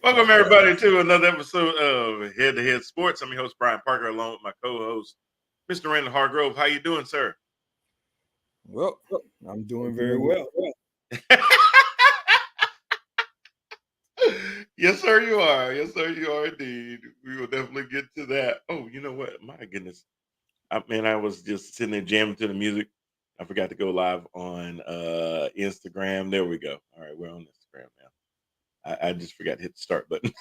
Welcome everybody to another episode of Head to Head Sports. I'm your host Brian Parker, along with my co-host Mr. Randall Hargrove. How you doing, sir? Well, I'm doing very well. Yes, sir, you are. Yes, sir, you are indeed. We will definitely get to that. Oh, you know what? My goodness, I was just sitting there jamming to the music. I forgot to go live on Instagram. There we go. All right, we're on Instagram now. I just forgot to hit the start button.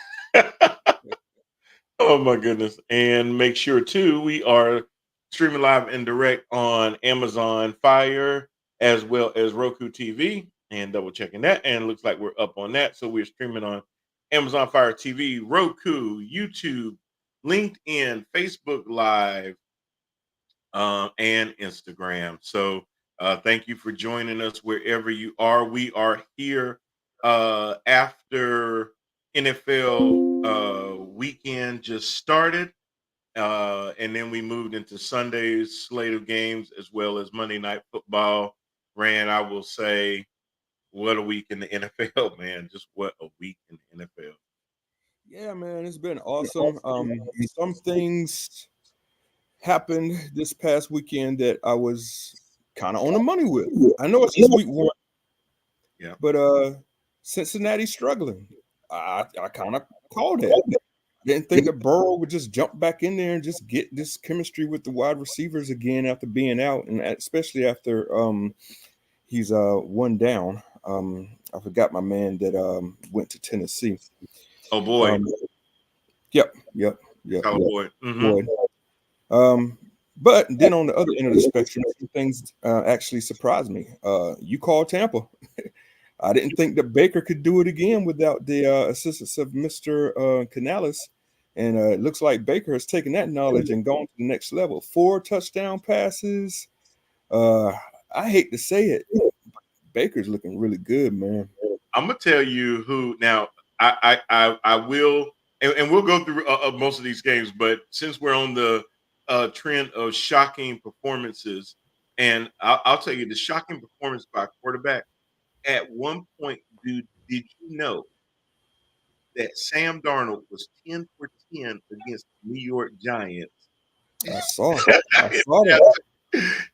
Oh my goodness. And make sure too, we are streaming live and direct on Amazon Fire as well as Roku TV and double checking that. And it looks like we're up on that. So we're streaming on Amazon Fire TV, Roku, YouTube, LinkedIn, Facebook Live, and Instagram. So thank you for joining us wherever you are. We are here after NFL weekend just started. And then we moved into Sunday's slate of games as well as Monday Night Football. Rand, I will say, what a week in the NFL, man. Just what a week in the NFL. Yeah, man, it's been awesome. Some things happened this past weekend that I was kind of on the money with. I know it's just week one, Yeah. but Cincinnati's struggling. I kind of called that. Didn't think that Burrow would just jump back in there and just get this chemistry with the wide receivers again after being out, and especially after he's one down. I forgot my man that went to Tennessee. Oh boy. Yep. Boy. Mm-hmm. Boy. But then on the other end of the spectrum, some things actually surprised me. You called Tampa. I didn't think that Baker could do it again without the assistance of Mr. Canales. And it looks like Baker has taken that knowledge and gone to the next level. 4 touchdown passes. I hate to say it, Baker's looking really good, man. I'm gonna tell you who now. I will, and we'll go through most of these games. But since we're on the trend of shocking performances, and I'll tell you the shocking performance by a quarterback. At one point, dude, did you know that Sam Darnold was 10 for 10 against the New York Giants? I saw that.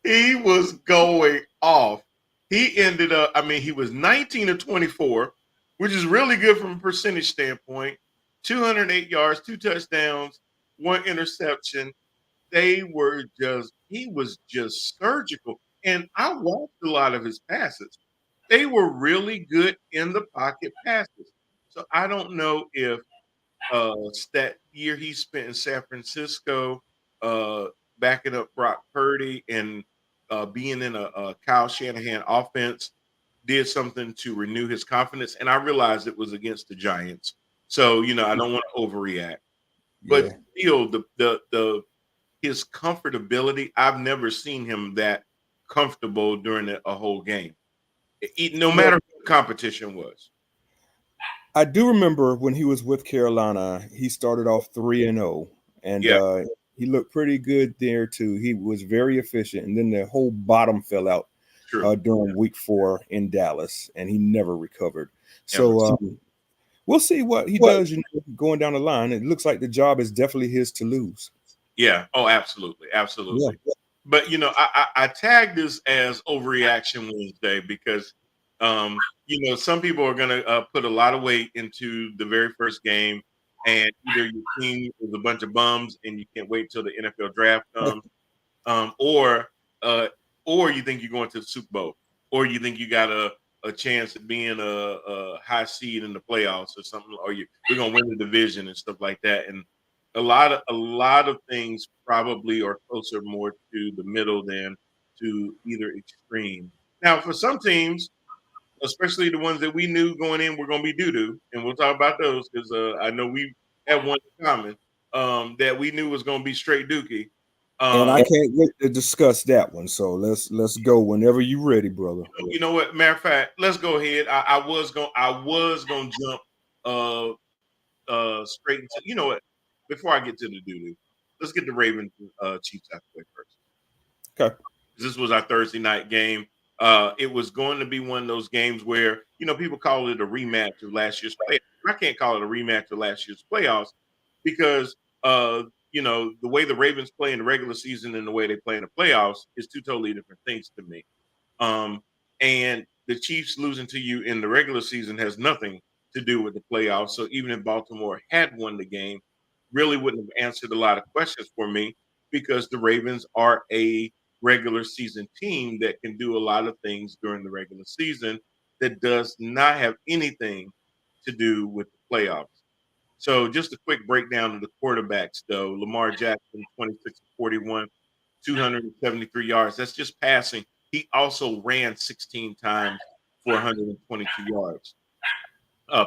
He was going off. He ended up, he was 19 of 24, which is really good from a percentage standpoint. 208 yards, 2 touchdowns, 1 interception. He was just surgical. And I watched a lot of his passes. They were really good in the pocket passes. So I don't know if that year he spent in San Francisco, backing up Brock Purdy and being in a Kyle Shanahan offense did something to renew his confidence. And I realized it was against the Giants. So, I don't want to overreact. But still, the his comfortability, I've never seen him that comfortable during a whole game. No matter who the competition was. I do remember when he was with Carolina, he started off 3-0, and he looked pretty good there too. He was very efficient, and then the whole bottom fell out during week 4 in Dallas, and he never recovered. So we'll see what he does going down the line. It looks like the job is definitely his to lose. Yeah. Oh, absolutely. Absolutely. Yeah. But, I tagged this as Overreaction Wednesday because, some people are going to put a lot of weight into the very first game, and either your team is a bunch of bums and you can't wait till the NFL draft comes, or you think you're going to the Super Bowl, or you think you got a chance at being a high seed in the playoffs or something, or we're going to win the division and stuff like that. And a lot of things probably are closer more to the middle than to either extreme. Now, for some teams, especially the ones that we knew going in were going to be doo-doo, and we'll talk about those because I know we have one in common that we knew was going to be straight dookie. And I can't wait to discuss that one. So let's go whenever you're ready, brother. You know what? Matter of fact, let's go ahead. I was going to jump straight into. You know what? Before I get to the doo-doo, let's get the Ravens Chiefs out the way first. Okay. This was our Thursday night game. It was going to be one of those games where, people call it a rematch of last year's playoff I can't call it a rematch of last year's playoffs because the way the Ravens play in the regular season and the way they play in the playoffs is two totally different things to me. And the Chiefs losing to you in the regular season has nothing to do with the playoffs. So even if Baltimore had won the game, really wouldn't have answered a lot of questions for me because the Ravens are a regular season team that can do a lot of things during the regular season that does not have anything to do with the playoffs. So just a quick breakdown of the quarterbacks, though. Lamar Jackson, 26-41, 273 yards. That's just passing. He also ran 16 times for 122 yards.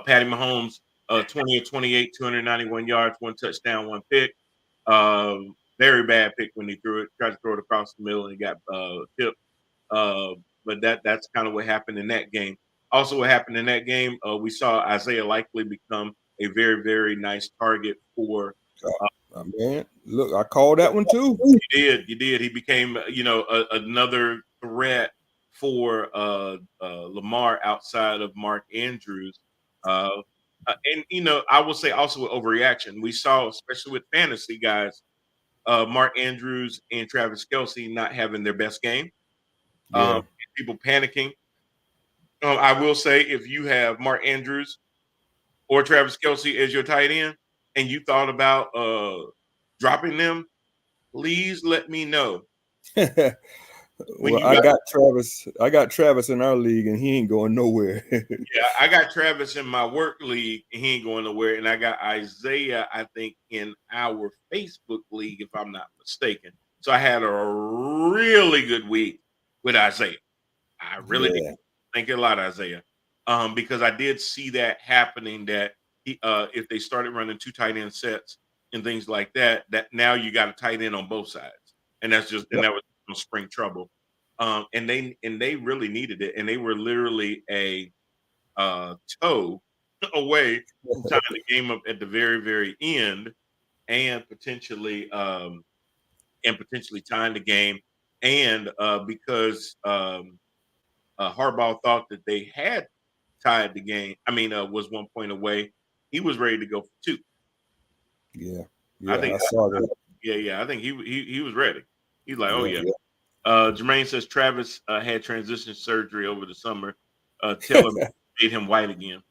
Patty Mahomes, 20-28, 291 yards, one touchdown, one pick. Very bad pick when he threw it. Tried to throw it across the middle and he got tipped. But that's kind of what happened in that game. Also, what happened in that game, we saw Isaiah Likely become a very, very nice target for. Man, look, I called that one too. You did. He became, another threat for Lamar outside of Mark Andrews. And I will say also with overreaction, we saw, especially with fantasy guys, Mark Andrews and Travis Kelce not having their best game. Yeah. People panicking. I will say, if you have Mark Andrews or Travis Kelce as your tight end, and you thought about dropping them, please let me know. Well, I got Travis in our league, and he ain't going nowhere. Yeah, I got Travis in my work league, and he ain't going nowhere. And I got Isaiah, I think, in our Facebook league, if I'm not mistaken. So I had a really good week with Isaiah. I really did. Thank you a lot, Isaiah. Because I did see that happening, that if they started running two tight end sets and things like that, that now you got a tight end on both sides. And that's just and that was some spring trouble. And they really needed it. And they were literally a toe away from tying the game up at the very, very end and potentially tying the game. And because Harbaugh thought that they had tied the game, was 1 point away, he was ready to go for two. Yeah, I saw that. I think he was ready. He's like, oh yeah. Jermaine says Travis had transition surgery over the summer. Taylor made him white again.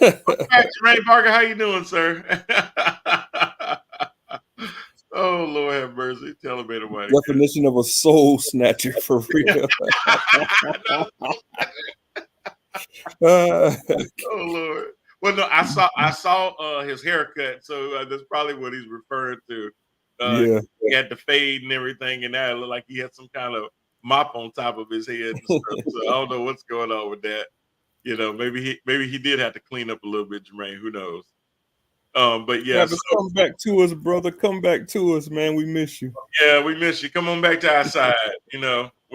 Jermaine Parker, how you doing, sir? Oh, Lord have mercy. Taylor made him white Definition of a soul snatcher for real. Oh, Lord. Well, no, I saw his haircut, so that's probably what he's referring to. He had the fade and everything, and now it looked like he had some kind of mop on top of his head and stuff. So I don't know what's going on with that. Maybe he did have to clean up a little bit, Jermaine. Who knows? But yeah, come back to us, brother. Come back to us, man. We miss you. Yeah, we miss you. Come on back to our side.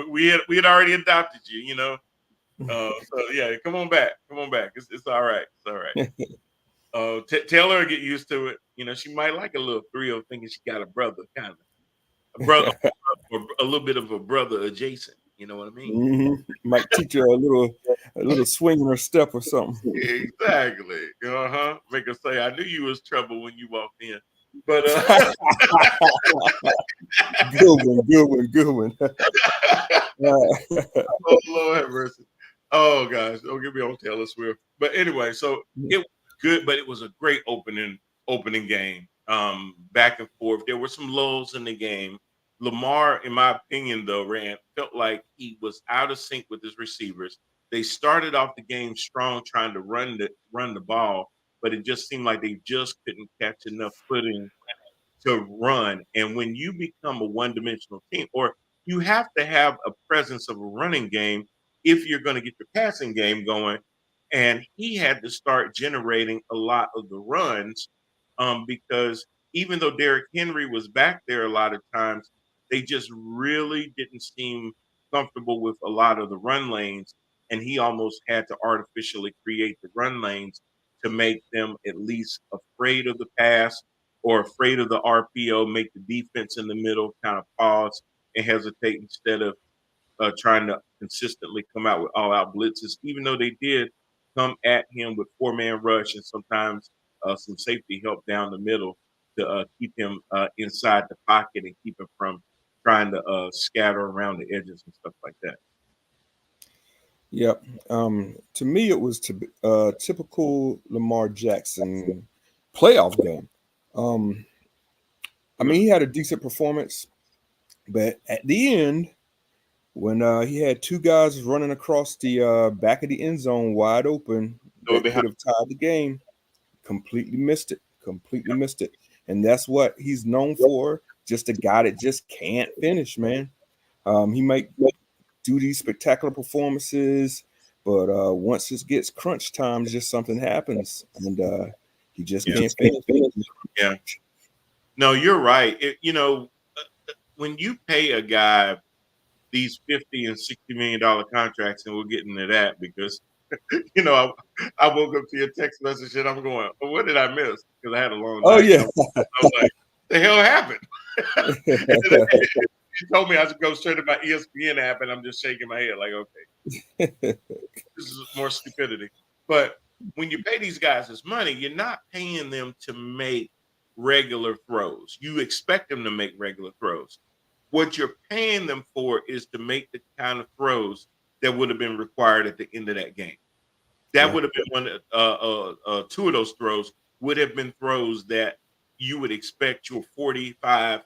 We had already adopted you. So yeah, come on back. Come on back. It's all right. It's all right. Taylor will get used to it. She might like a little thrill thinking she got a brother, kind of a brother, or a little bit of a brother adjacent. You know what I mean? Mm-hmm. Might teach her a little swing in her step or something. Exactly. Make her say, "I knew you was trouble when you walked in." But good one. Oh, Lord have mercy. Oh gosh, don't get me on Taylor Swift. But anyway, so it was good, but it was a great opening game. Back and forth. There were some lulls in the game. Lamar, in my opinion, though, felt like he was out of sync with his receivers. They started off the game strong, trying to run the ball, but it just seemed like they just couldn't catch enough footing to run. And when you become a one-dimensional team, or you have to have a presence of a running game if you're going to get your passing game going. And he had to start generating a lot of the runs because even though Derrick Henry was back there a lot of times, they just really didn't seem comfortable with a lot of the run lanes. And he almost had to artificially create the run lanes to make them at least afraid of the pass or afraid of the RPO, make the defense in the middle kind of pause and hesitate instead of trying to consistently come out with all-out blitzes, even though they did come at him with 4-man rush and sometimes some safety help down the middle to keep him inside the pocket and keep him from trying to scatter around the edges and stuff like that. Yep. To me, it was typical Lamar Jackson playoff game. I mean, he had a decent performance, but at the end, when he had two guys running across the back of the end zone wide open So that could have tied the game, completely missed it. Completely missed it. And that's what he's known for. Just a guy that just can't finish, man. He might do these spectacular performances, but once it gets crunch time, just something happens, and he just can't finish. Yeah. No, you're right. When you pay a guy these $50 and $60 million contracts, and we'll get into that because I woke up to your text message and I'm going, oh, what did I miss? Because I had a long Oh night. yeah, I was like, the hell happened? You told me I should go straight to my ESPN app, and I'm just shaking my head like, okay, this is more stupidity. But when you pay these guys this money, you're not paying them to make regular throws. You expect them to make regular throws. What you're paying them for is to make the kind of throws that would have been required at the end of that game. That would have been two of those throws would have been throws that you would expect your 45,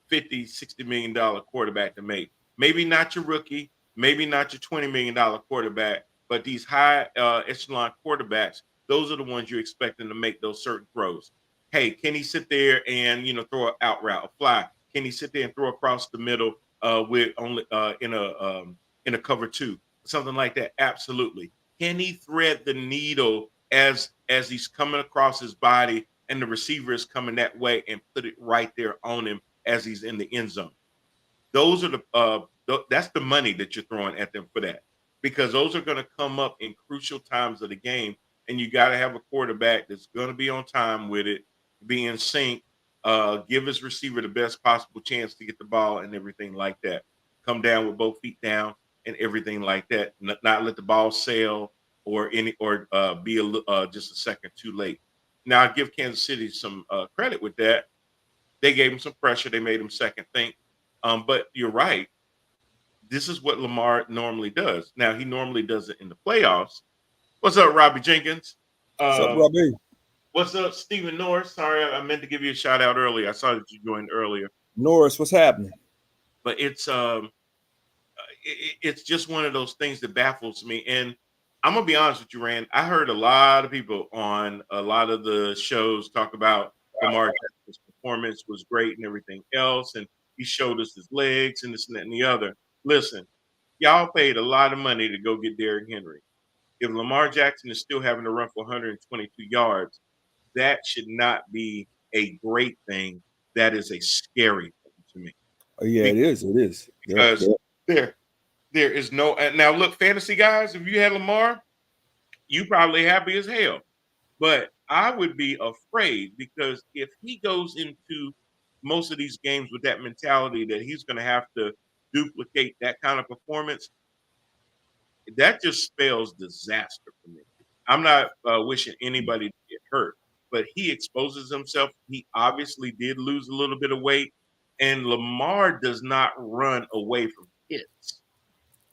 50, $60 million quarterback to make. Maybe not your rookie, maybe not your $20 million quarterback, but these high echelon quarterbacks, those are the ones you're expecting to make those certain throws. Hey, can he sit there and throw an out route, a fly? Can he sit there and throw across the middle with only in a cover two, something like that? Absolutely. Can he thread the needle as he's coming across his body and the receiver is coming that way and put it right there on him as he's in the end zone? Those are that's the money that you're throwing at them for that, because those are going to come up in crucial times of the game, and you got to have a quarterback that's going to be on time with it, be in sync, give his receiver the best possible chance to get the ball and everything like that. Come down with both feet down and everything like that. Not let the ball sail or be just a second too late. Now I give Kansas City some credit with that. They gave him some pressure. They made him second think. But you're right. This is what Lamar normally does. Now he normally does it in the playoffs. What's up, Robbie Jenkins? What's up, Robbie? What's up, Stephen Norris? Sorry, I meant to give you a shout out earlier. I saw that you joined earlier. Norris, what's happening? But it's just one of those things that baffles me. And I'm gonna be honest with you, Rand. I heard a lot of people on a lot of the shows talk about Lamar Jackson's performance was great and everything else, and he showed us his legs and this and that and the other. Listen, y'all paid a lot of money to go get Derrick Henry. If Lamar Jackson is still having to run for 122 yards, that should not be a great thing. That is a scary thing to me. Oh yeah, it is. It is because there is no. Now look, fantasy guys, if you had Lamar, you probably happy as hell. But I would be afraid, because if he goes into most of these games with that mentality that he's going to have to duplicate that kind of performance, that just spells disaster for me. I'm not wishing anybody to get hurt, but he exposes himself. He obviously did lose a little bit of weight, and Lamar does not run away from hits.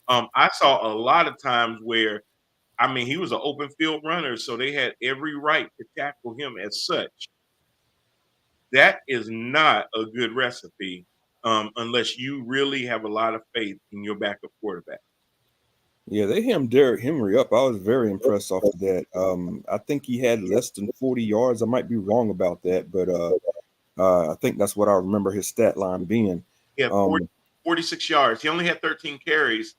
I saw a lot of times where, I mean, he was an open field runner, so they had every right to tackle him as such. That is not a good recipe unless you really have a lot of faith in your backup quarterback. Yeah, they hemmed Derrick Henry up. I was very impressed off of that. I think he had less than 40 yards. I might be wrong about that, but I think that's what I remember his stat line being. Yeah, 46 yards. He only had 13 carries,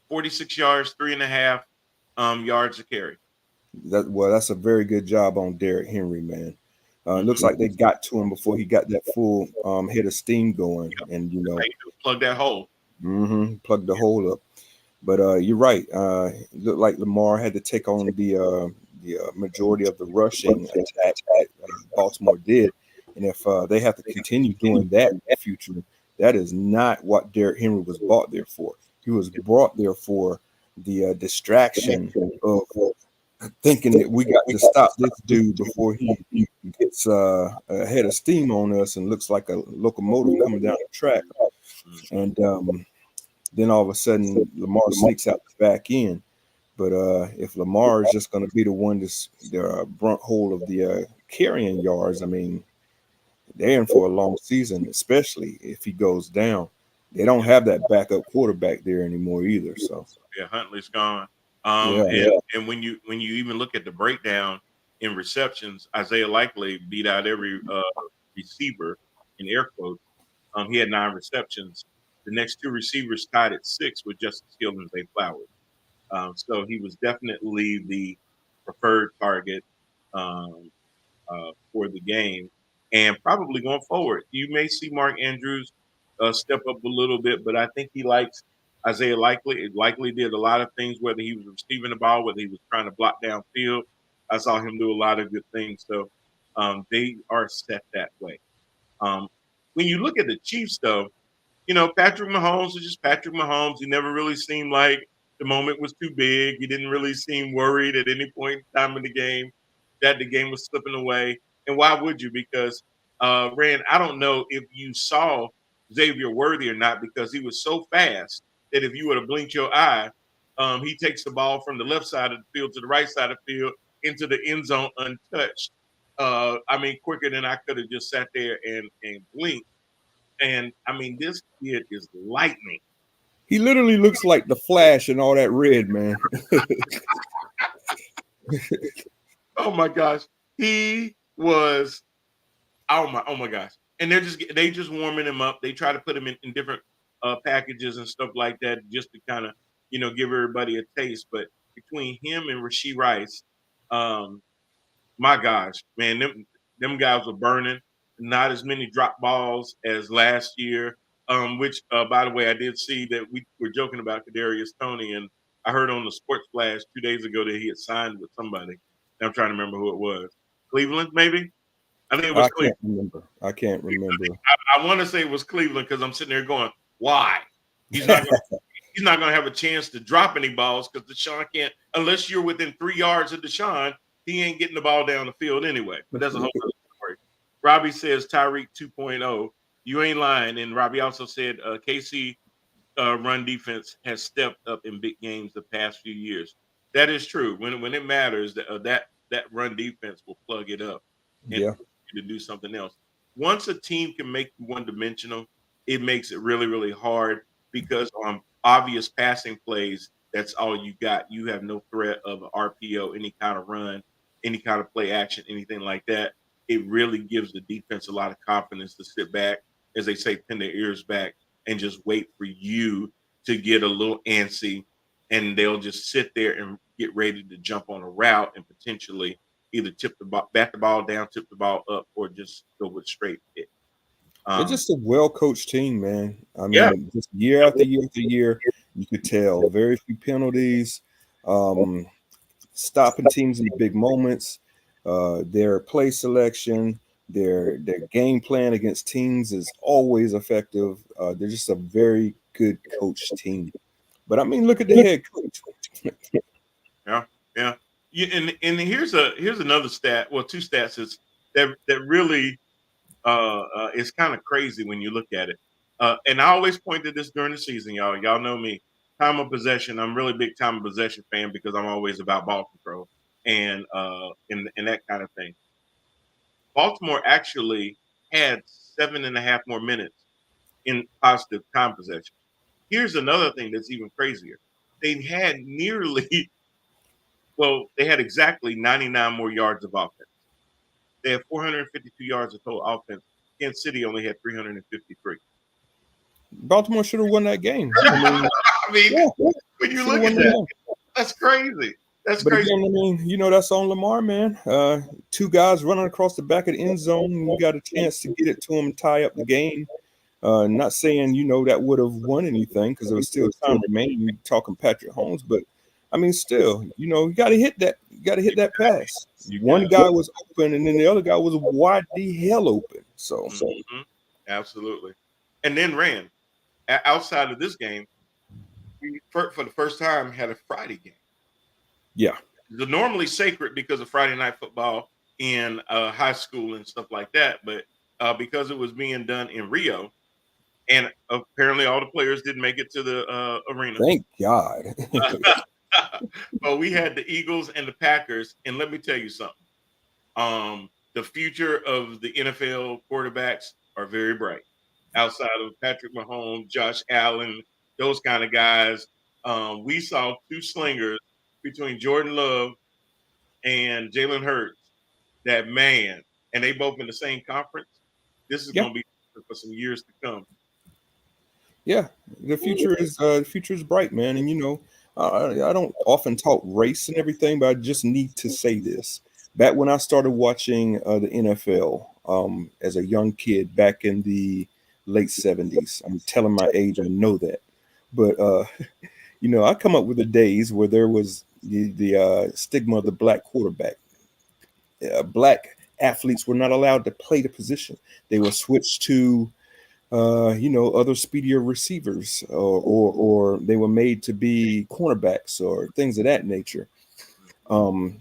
46 yards, 3.5 yards a carry. That's a very good job on Derrick Henry, man. It looks like they got to him before he got that full head of steam going, and plug that hole. Plug the hole up. But you're right. It looked like Lamar had to take on the majority of the rushing attack that Baltimore did, and if they have to continue doing that in the future, that is not what Derrick Henry was brought there for. He was brought there for the distraction of thinking that we got to stop this dude before he gets a head of steam on us and looks like a locomotive coming down the track. And then all of a sudden, Lamar sneaks out the back end. But if Lamar is just going to be the one that's the brunt hold of the carrying yards, I mean, they're in for a long season, especially if he goes down. They don't have that backup quarterback there anymore either. So Yeah, Huntley's gone. yeah, And when you even look at the breakdown in receptions, Isaiah Likely beat out every receiver in air quotes. He had 9 receptions. The next 2 receivers tied at 6 with Justice Hill and Zay Flowers. So he was definitely the preferred target for the game. And probably going forward, you may see Mark Andrews step up a little bit, but I think he likes Isaiah Likely. It likely did a lot of things, whether he was receiving the ball, whether he was trying to block downfield. I saw him do a lot of good things. So they are set that way. When you look at the Chiefs, though, Patrick Mahomes was just Patrick Mahomes. He never really seemed like the moment was too big. He didn't really seem worried at any point in time in the game that the game was slipping away. And why would you? Because, Rand, I don't know if you saw Xavier Worthy or not, because he was so fast that if you would have blinked your eye, he takes the ball from the left side of the field to the right side of the field into the end zone untouched. Quicker than I could have just sat there and blinked. And I mean, this kid is lightning. he literally looks like the Flash and all that red, man. Oh my gosh, he was. Oh my gosh, and they just warming him up. They try to put him in different packages and stuff like that, just to kind of give everybody a taste. But between him and Rashee Rice, um, my gosh, man, them guys were burning. Not as many drop balls as last year. Which, by the way, I did see that we were joking about Kadarius Toney, and I heard on the Sports Flash 2 days ago that he had signed with somebody. I'm trying to remember who it was. Cleveland, maybe. I think it was I Cleveland. can't remember. I want to say it was Cleveland because I'm sitting there going, why? He's not going to have a chance to drop any balls because Deshaun can't, unless you're within 3 yards of Deshaun, he ain't getting the ball down the field anyway. But that's a whole other story. Robbie says Tyreek 2.0. You ain't lying. And Robbie also said KC run defense has stepped up in big games the past few years. That is true. When it matters, that run defense will plug it up and Yeah. to do something else. Once a team can make you one dimensional, it makes it really, really hard because on obvious passing plays, that's all you got. You have no threat of RPO, any kind of run, any kind of play action, anything like that. It really gives the defense a lot of confidence to sit back, as they say, pin their ears back and just wait for you to get a little antsy, and they'll just sit there and get ready to jump on a route and potentially either bat the ball down, tip the ball up, or just go with straight hit. They're just a well-coached team, man. I Yeah. mean, just year after year after year, you could tell very few penalties, stopping teams in the big moments. Their play selection, their game plan against teams is always effective. They're just a very good coached team. But I mean, look at the head coach. Yeah. And here's another stat. Well, 2 stats that really is kind of crazy when you look at it. And I always point to this during the season, y'all. Y'all know me. Time of possession. I'm really big time of possession fan because I'm always about ball control and that kind of thing. Baltimore actually had 7.5 more minutes in positive time possession. Here's another thing that's even crazier. They had they had exactly 99 more yards of offense. They had 452 yards of total offense. Kansas City only had 353. Baltimore should have won that game. I mean, When you look at that, that's crazy. That's but crazy. again, I mean, that's on Lamar, man. 2 guys running across the back of the end zone. You got a chance to get it to him, tie up the game. Not saying that would have won anything because there was still time remaining. You're talking Patrick Holmes, but I mean, still, you got to hit that. You got to hit that pass. One guy was open, and then the other guy was wide the hell open. So, absolutely. And then Rand, outside of this game, we for the first time had a Friday game. Yeah. normally sacred because of Friday night football in high school and stuff like that. But because it was being done in Rio, and apparently all the players didn't make it to the arena. Thank God. But we had the Eagles and the Packers, and let me tell you something. The future of the NFL quarterbacks are very bright. Outside of Patrick Mahomes, Josh Allen, those kind of guys, we saw two slingers between Jordan Love and Jalen Hurts. That man, and they both in the same conference. This is Yeah. going to be for some years to come. Yeah, the future is bright, man. And I don't often talk race and everything, but I just need to say this. Back when I started watching the NFL as a young kid back in the late 70s, I'm telling my age, I know that. But I come up with the days where there was the stigma of the black quarterback. Black athletes were not allowed to play the position. They were switched to other speedier receivers, or they were made to be cornerbacks or things of that nature.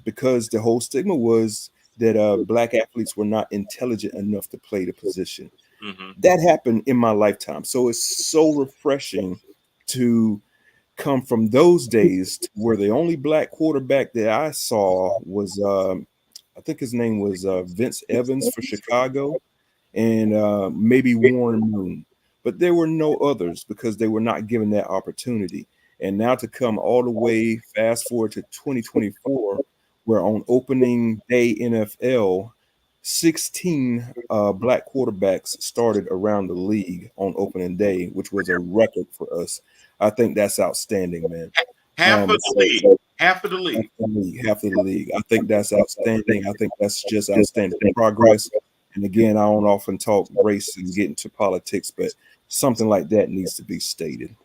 Because the whole stigma was that black athletes were not intelligent enough to play the position. Mm-hmm. That happened in my lifetime. So it's so refreshing to come from those days to where the only black quarterback that I saw was, I think his name was Vince Evans for Chicago, and maybe Warren Moon. But there were no others because they were not given that opportunity. And now to come all the way fast forward to 2024, where on opening day NFL, 16 black quarterbacks started around the league on opening day, which was a record for us. I think that's outstanding, man. Half of the league. Half of the league. Half of the league. I think that's outstanding. I think that's just outstanding progress. And again, I don't often talk race and get into politics, but something like that needs to be stated.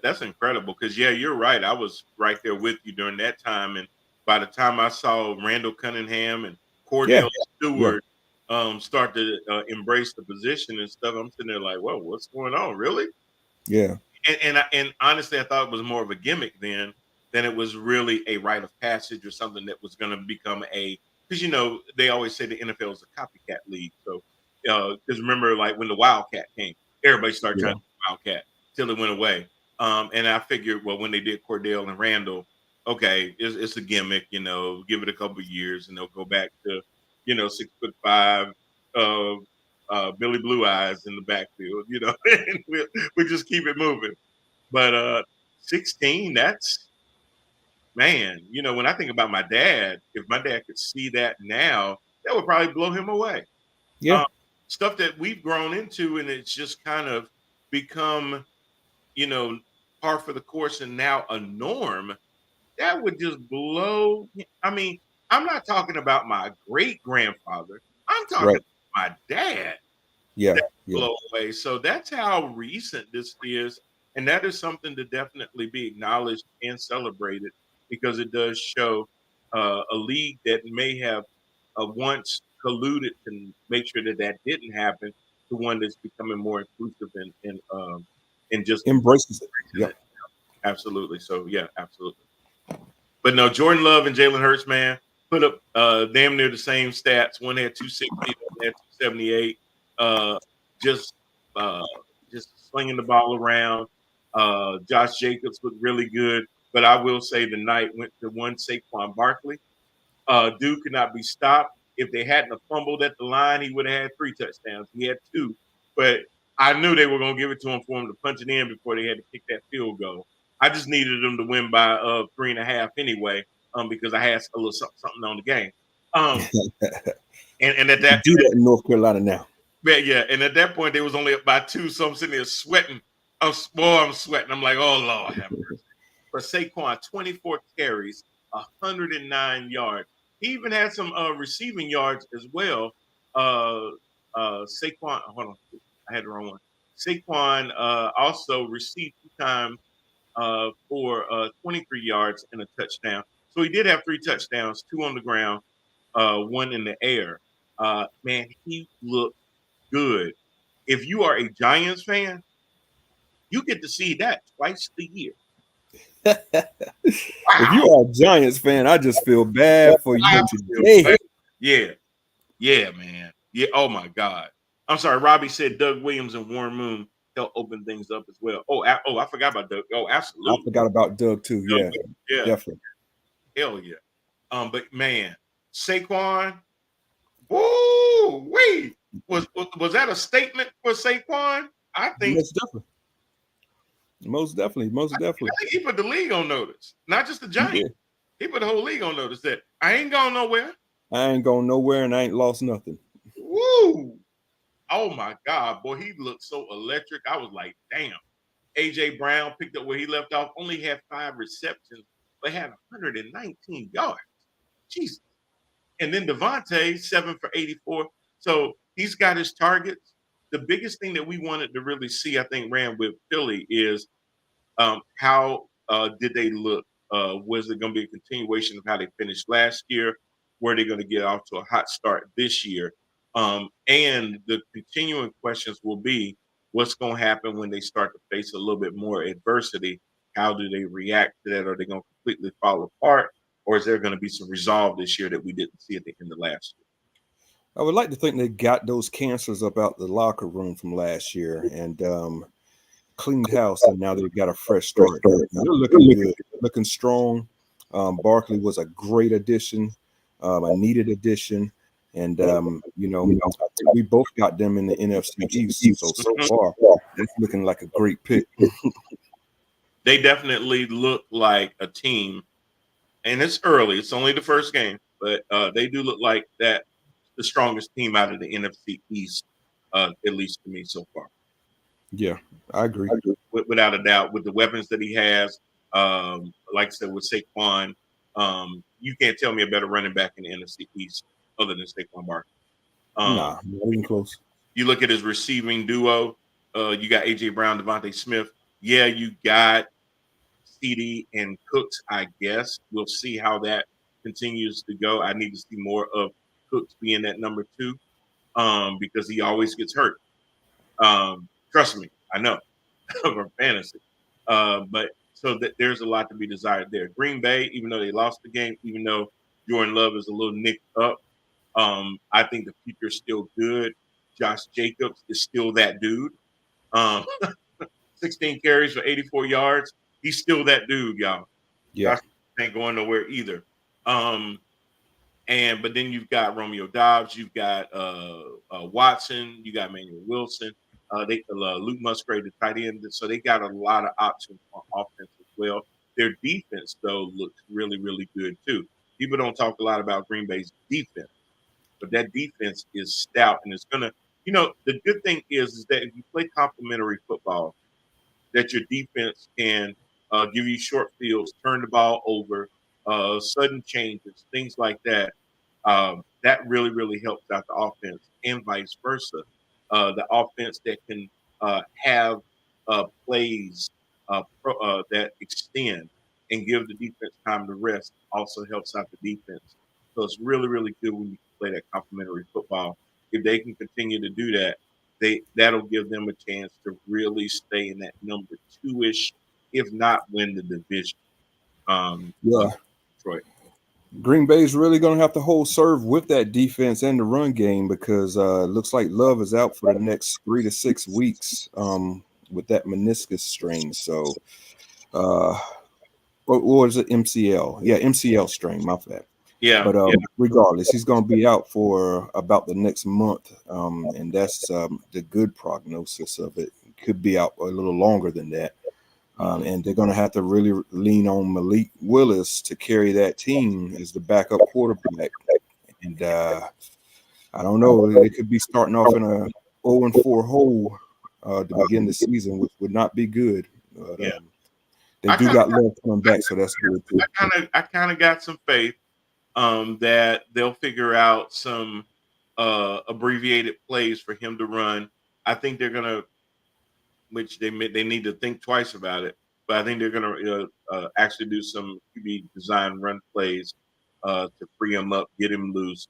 That's incredible because, yeah, you're right. I was right there with you during that time. And by the time I saw Randall Cunningham and Cordell Stewart start to embrace the position and stuff, I'm sitting there like, whoa, what's going on? Really? Yeah. And honestly, I thought it was more of a gimmick then than it was really a rite of passage or something that was going to become because they always say the NFL is a copycat league. So because remember, like when the Wildcat came, everybody started trying to do Wildcat till it went away. And I figured, well, when they did Cordell and Randall, okay, it's a gimmick, give it a couple of years and they'll go back to 6'5", Billy Blue Eyes in the backfield, and we'll just keep it moving. But 16, that's, man, when I think about my dad, if my dad could see that now, that would probably blow him away. Yeah. Stuff that we've grown into, and it's just kind of become, par for the course and now a norm. That would just blow. I mean, I'm not talking about my great grandfather. I'm talking about my dad. Yeah. Blow away. So that's how recent this is. And that is something to definitely be acknowledged and celebrated because it does show a league that may have once colluded to make sure that didn't happen to one that's becoming more inclusive and just embraces it. Yeah. Absolutely. So, yeah, absolutely. But no, Jordan Love and Jalen Hurts, man, put up damn near the same stats. One had 260, one had 278. Just slinging the ball around. Josh Jacobs looked really good, but I will say the night went to one Saquon Barkley. Dude could not be stopped. If they hadn't fumbled at the line, he would have had 3 touchdowns. He had 2, but I knew they were going to give it to him for him to punch it in before they had to kick that field goal. I just needed them to win by 3.5 anyway, because I had a little something on the game. And at that do that in North Carolina now. Yeah, and at that point they was only up by 2, so I'm sitting there sweating. I'm sweating. I'm like, oh Lord have mercy. For Saquon, 24 carries, 109 yards. He even had some receiving yards as well. Saquon, hold on, I had the wrong one. Saquon also received 2 times for 23 yards and a touchdown. So he did have 3 touchdowns, 2 on the ground, 1 in the air. Man, he looked good. If you are a Giants fan, you get to see that twice a year. If you Wow. are a Giants fan, I just feel bad for you I feel today. bad. Yeah. Yeah, man. Yeah. Oh my God. I'm sorry. Robbie said Doug Williams and Warren Moon help open things up as well. I forgot about Doug. Oh, I absolutely. forgot about Doug too. Doug Yeah, Williams. Yeah. definitely. Hell yeah. But man, Saquon. Woo, wait. Was that a statement for Saquon? I think Most definitely. Most definitely. Most definitely. I think he put the league on notice, not just the He Giants. did. He put the whole league on notice that I ain't going nowhere. I ain't going nowhere and I ain't lost nothing. Woo! Oh my God, boy, he looked so electric. I was like, damn. AJ Brown picked up where he left off, only had 5 receptions, but had 119 yards. Jesus. And then Devontae, 7 for 84. So he's got his targets. The biggest thing that we wanted to really see, I think, ran with Philly is how did they look? Was it going to be a continuation of how they finished last year? Were they going to get off to a hot start this year? And the continuing questions will be what's going to happen when they start to face a little bit more adversity? How do they react to that? Are they going to completely fall apart? Or is there going to be some resolve this year that we didn't see at the end of last I would like to think they got those cancers up out the locker room from last year and cleaned house, and now they've got a fresh start. They're looking good, looking strong. Barkley was a great addition, a needed addition, and I think we both got them in the NFC East. So year? far, that's looking like a great pick. They definitely look like a team, and it's early. It's only the first game, but they do look like that the strongest team out of the NFC East, at least to me so far. Yeah, I agree. Without a doubt, with the weapons that he has, like I said, with Saquon, you can't tell me a better running back in the NFC East other than Saquon Barkley. Nah, not even close. You look at his receiving duo. You got AJ Brown, Devontae Smith. Yeah, you got CD and Cooks, I guess. We'll see how that continues to go. I need to see more of Cooks being that number 2 because he always gets hurt. Trust me, I know from fantasy. But so that there's a lot to be desired there. Green Bay, even though they lost the game, even though Jordan Love is a little nicked up, I think the future is still good. Josh Jacobs is still that dude. Um, 16 carries for 84 yards. He's still that dude, y'all. Yeah, Josh ain't going nowhere either. Um, but then you've got Romeo Dobbs, you've got Watson, you got Manuel Wilson, Luke Musgrave, the tight end. So they got a lot of options on offense as well. Their defense, though, looks really, really good too. People don't talk a lot about Green Bay's defense, but that defense is stout, and it's gonna. The good thing is that if you play complementary football, that your defense can give you short fields, turn the ball over, sudden changes, things like that. That really, really helps out the offense and vice versa. The offense that can have plays that extend and give the defense time to rest also helps out the defense. So it's really, really good when you play that complementary football. If they can continue to do that, that'll give them a chance to really stay in that number 2-ish, if not win the division. yeah. Detroit. Green Bay's really going to have to hold serve with that defense and the run game because it looks like Love is out for the next 3 to 6 weeks with that meniscus strain. So, what was it? MCL. Yeah, MCL strain. My bad. Yeah, But regardless, he's going to be out for about the next month, and that's the good prognosis of it. Could be out a little longer than that. And they're going to have to really lean on Malik Willis to carry that team as the backup quarterback. And I don't know, they could be starting off in a 0-4 hole to begin the season, which would not be good. But yeah. they do got Love coming back, so that's good too. I kind of got some faith that they'll figure out some abbreviated plays for him to run. I think they're gonna, which they need to think twice about it. But I think they're gonna actually do some QB design run plays to free him up, get him loose,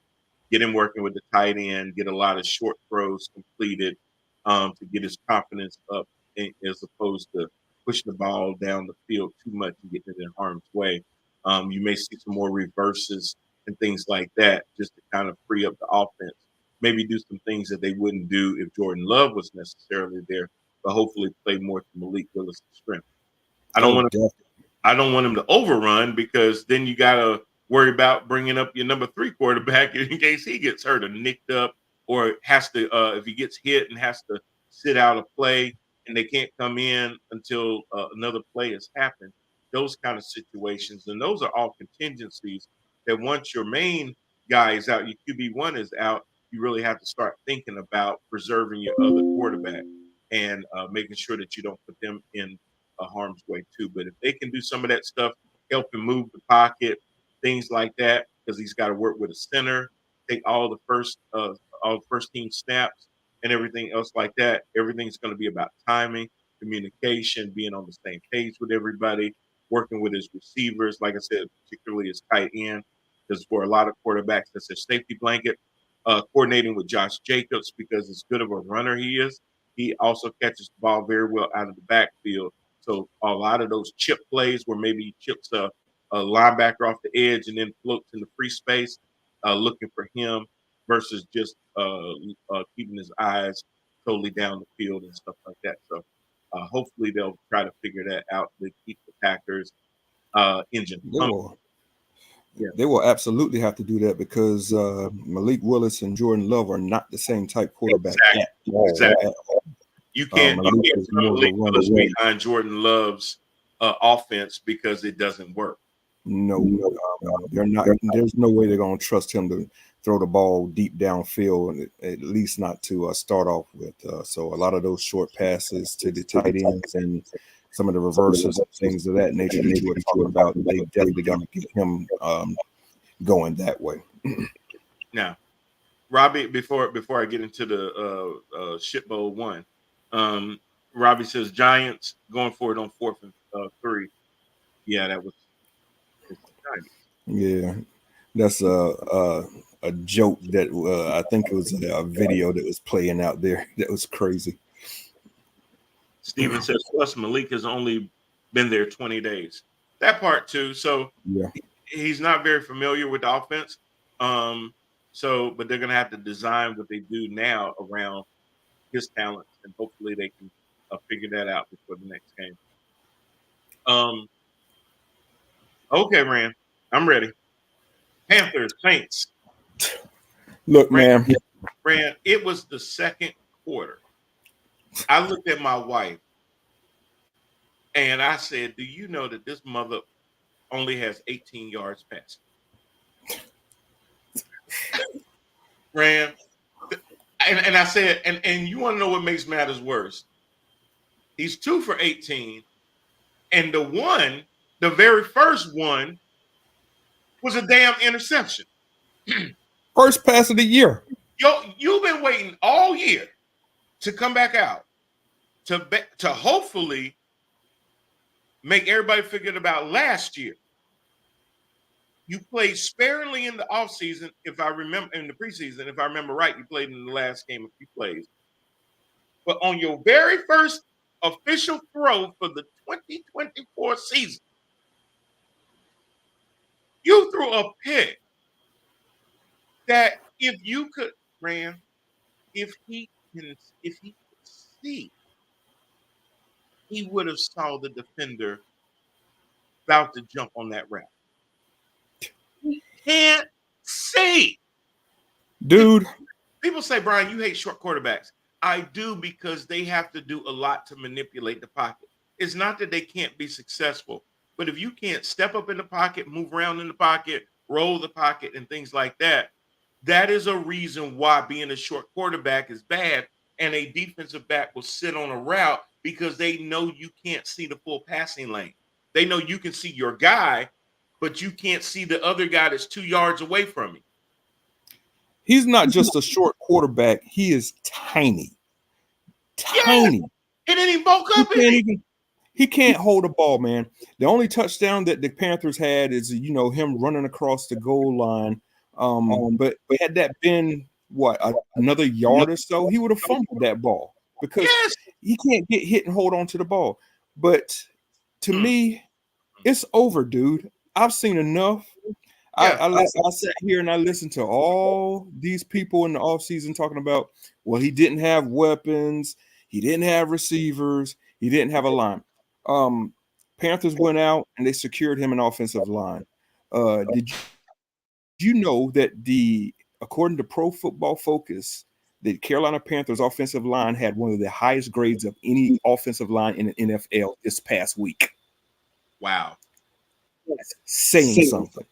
get him working with the tight end, get a lot of short throws completed to get his confidence up, as opposed to push the ball down the field too much and get it in harm's way. You may see some more reverses and things like that just to kind of free up the offense. Maybe do some things that they wouldn't do if Jordan Love was necessarily there, but hopefully play more to Malik Willis' strength. I don't want to definitely. I don't want him to overrun because then you got to worry about bringing up your number 3 quarterback in case he gets hurt or nicked up or has to, if he gets hit and has to sit out a play and they can't come in until another play has happened. Those kind of situations. And those are all contingencies that once your main guy is out, your QB1 is out, you really have to start thinking about preserving your other quarterback and making sure that you don't put them in harm's way too. But if they can do some of that stuff, help him move the pocket, things like that, because he's got to work with a center, take all the first team snaps and everything else like that. Everything's going to be about timing, communication, being on the same page with everybody, working with his receivers, like I said, particularly his tight end, because for a lot of quarterbacks, that's their safety blanket. Coordinating with Josh Jacobs because as good of a runner he is, he also catches the ball very well out of the backfield. So a lot of those chip plays where maybe he chips a linebacker off the edge and then floats in the free space, looking for him versus just keeping his eyes totally down the field and stuff like that. So hopefully they'll try to figure that out to keep the Packers engine pumping. They will absolutely have to do that because Malik Willis and Jordan Love are not the same type quarterback. Exactly. You can't put Malik Willis behind Jordan Love's offense because it doesn't work. No, they're not. There's no way they're going to trust him to throw the ball deep downfield, at least not to start off with. So a lot of those short passes to the tight ends and some of the reverses and things of that nature that you were talking about, they definitely going to get him going that way. Now, Robbie, before I get into the Shit Bowl 1, Robbie says Giants going for it on 4th and 3. Yeah, that was. Yeah, that's a joke that I think it was a video that was playing out there. That was crazy. Steven says, plus Malik has only been there 20 days. That part too. So yeah, he's not very familiar with the offense. But they're gonna have to design what they do now around his talents, and hopefully they can figure that out before the next game. Okay, Rand, I'm ready. Panthers, Saints. Look, man. Rand, it was the second quarter. I looked at my wife and I said, do you know that this mother only has 18 yards passing? Rand, and I said, and you want to know what makes matters worse? He's 2 for 18, and the very first one was a damn interception. First pass of the year. You've been waiting all year to come back out to hopefully make everybody forget about last year. You played sparingly in the offseason, if I remember, in the preseason, if I remember right, you played in the last game a few plays. But on your very first official throw for the 2024 season, you threw a pick that if you could, Rand, if he could see, he would have saw the defender about to jump on that route. He can't see. Dude. People say, Brian, you hate short quarterbacks. I do, because they have to do a lot to manipulate the pocket. It's not that they can't be successful, but if you can't step up in the pocket, move around in the pocket, roll the pocket, and things like that, that is a reason why being a short quarterback is bad. And a defensive back will sit on a route because they know you can't see the full passing lane. They know you can see your guy, but you can't see the other guy that's 2 yards away from you. He's not just a short quarterback. He is tiny. Tiny. Yeah. He didn't even bulk up. He can't hold a ball, man. The only touchdown that the Panthers had is, him running across the goal line. But had that been, another yard or so, he would have fumbled that ball because he can't get hit and hold on to the ball. But to Mm. me, it's over, dude. I've seen enough. Yeah. I sat here and I listened to all these people in the offseason talking about, well, he didn't have weapons, he didn't have receivers, he didn't have a line. Panthers went out and they secured him an offensive line. Did you know that according to Pro Football Focus, the Carolina Panthers offensive line had one of the highest grades of any offensive line in the NFL this past week? Wow. That's saying something.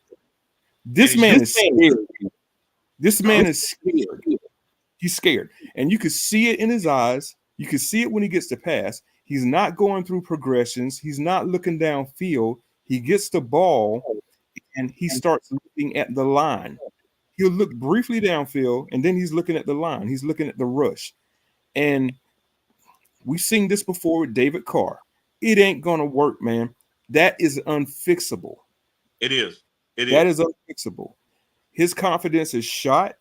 And This he's man is scared. This oh, man is scared. He's scared. And you can see it in his eyes. You can see it when he gets to pass. He's not going through progressions. He's not looking downfield. He gets the ball and he starts looking at the line. He'll look briefly downfield and then he's looking at the line. He's looking at the rush. And we've seen this before with David Carr. It ain't going to work, man. That is unfixable. it is. It That is. is unfixable. His confidence is shot.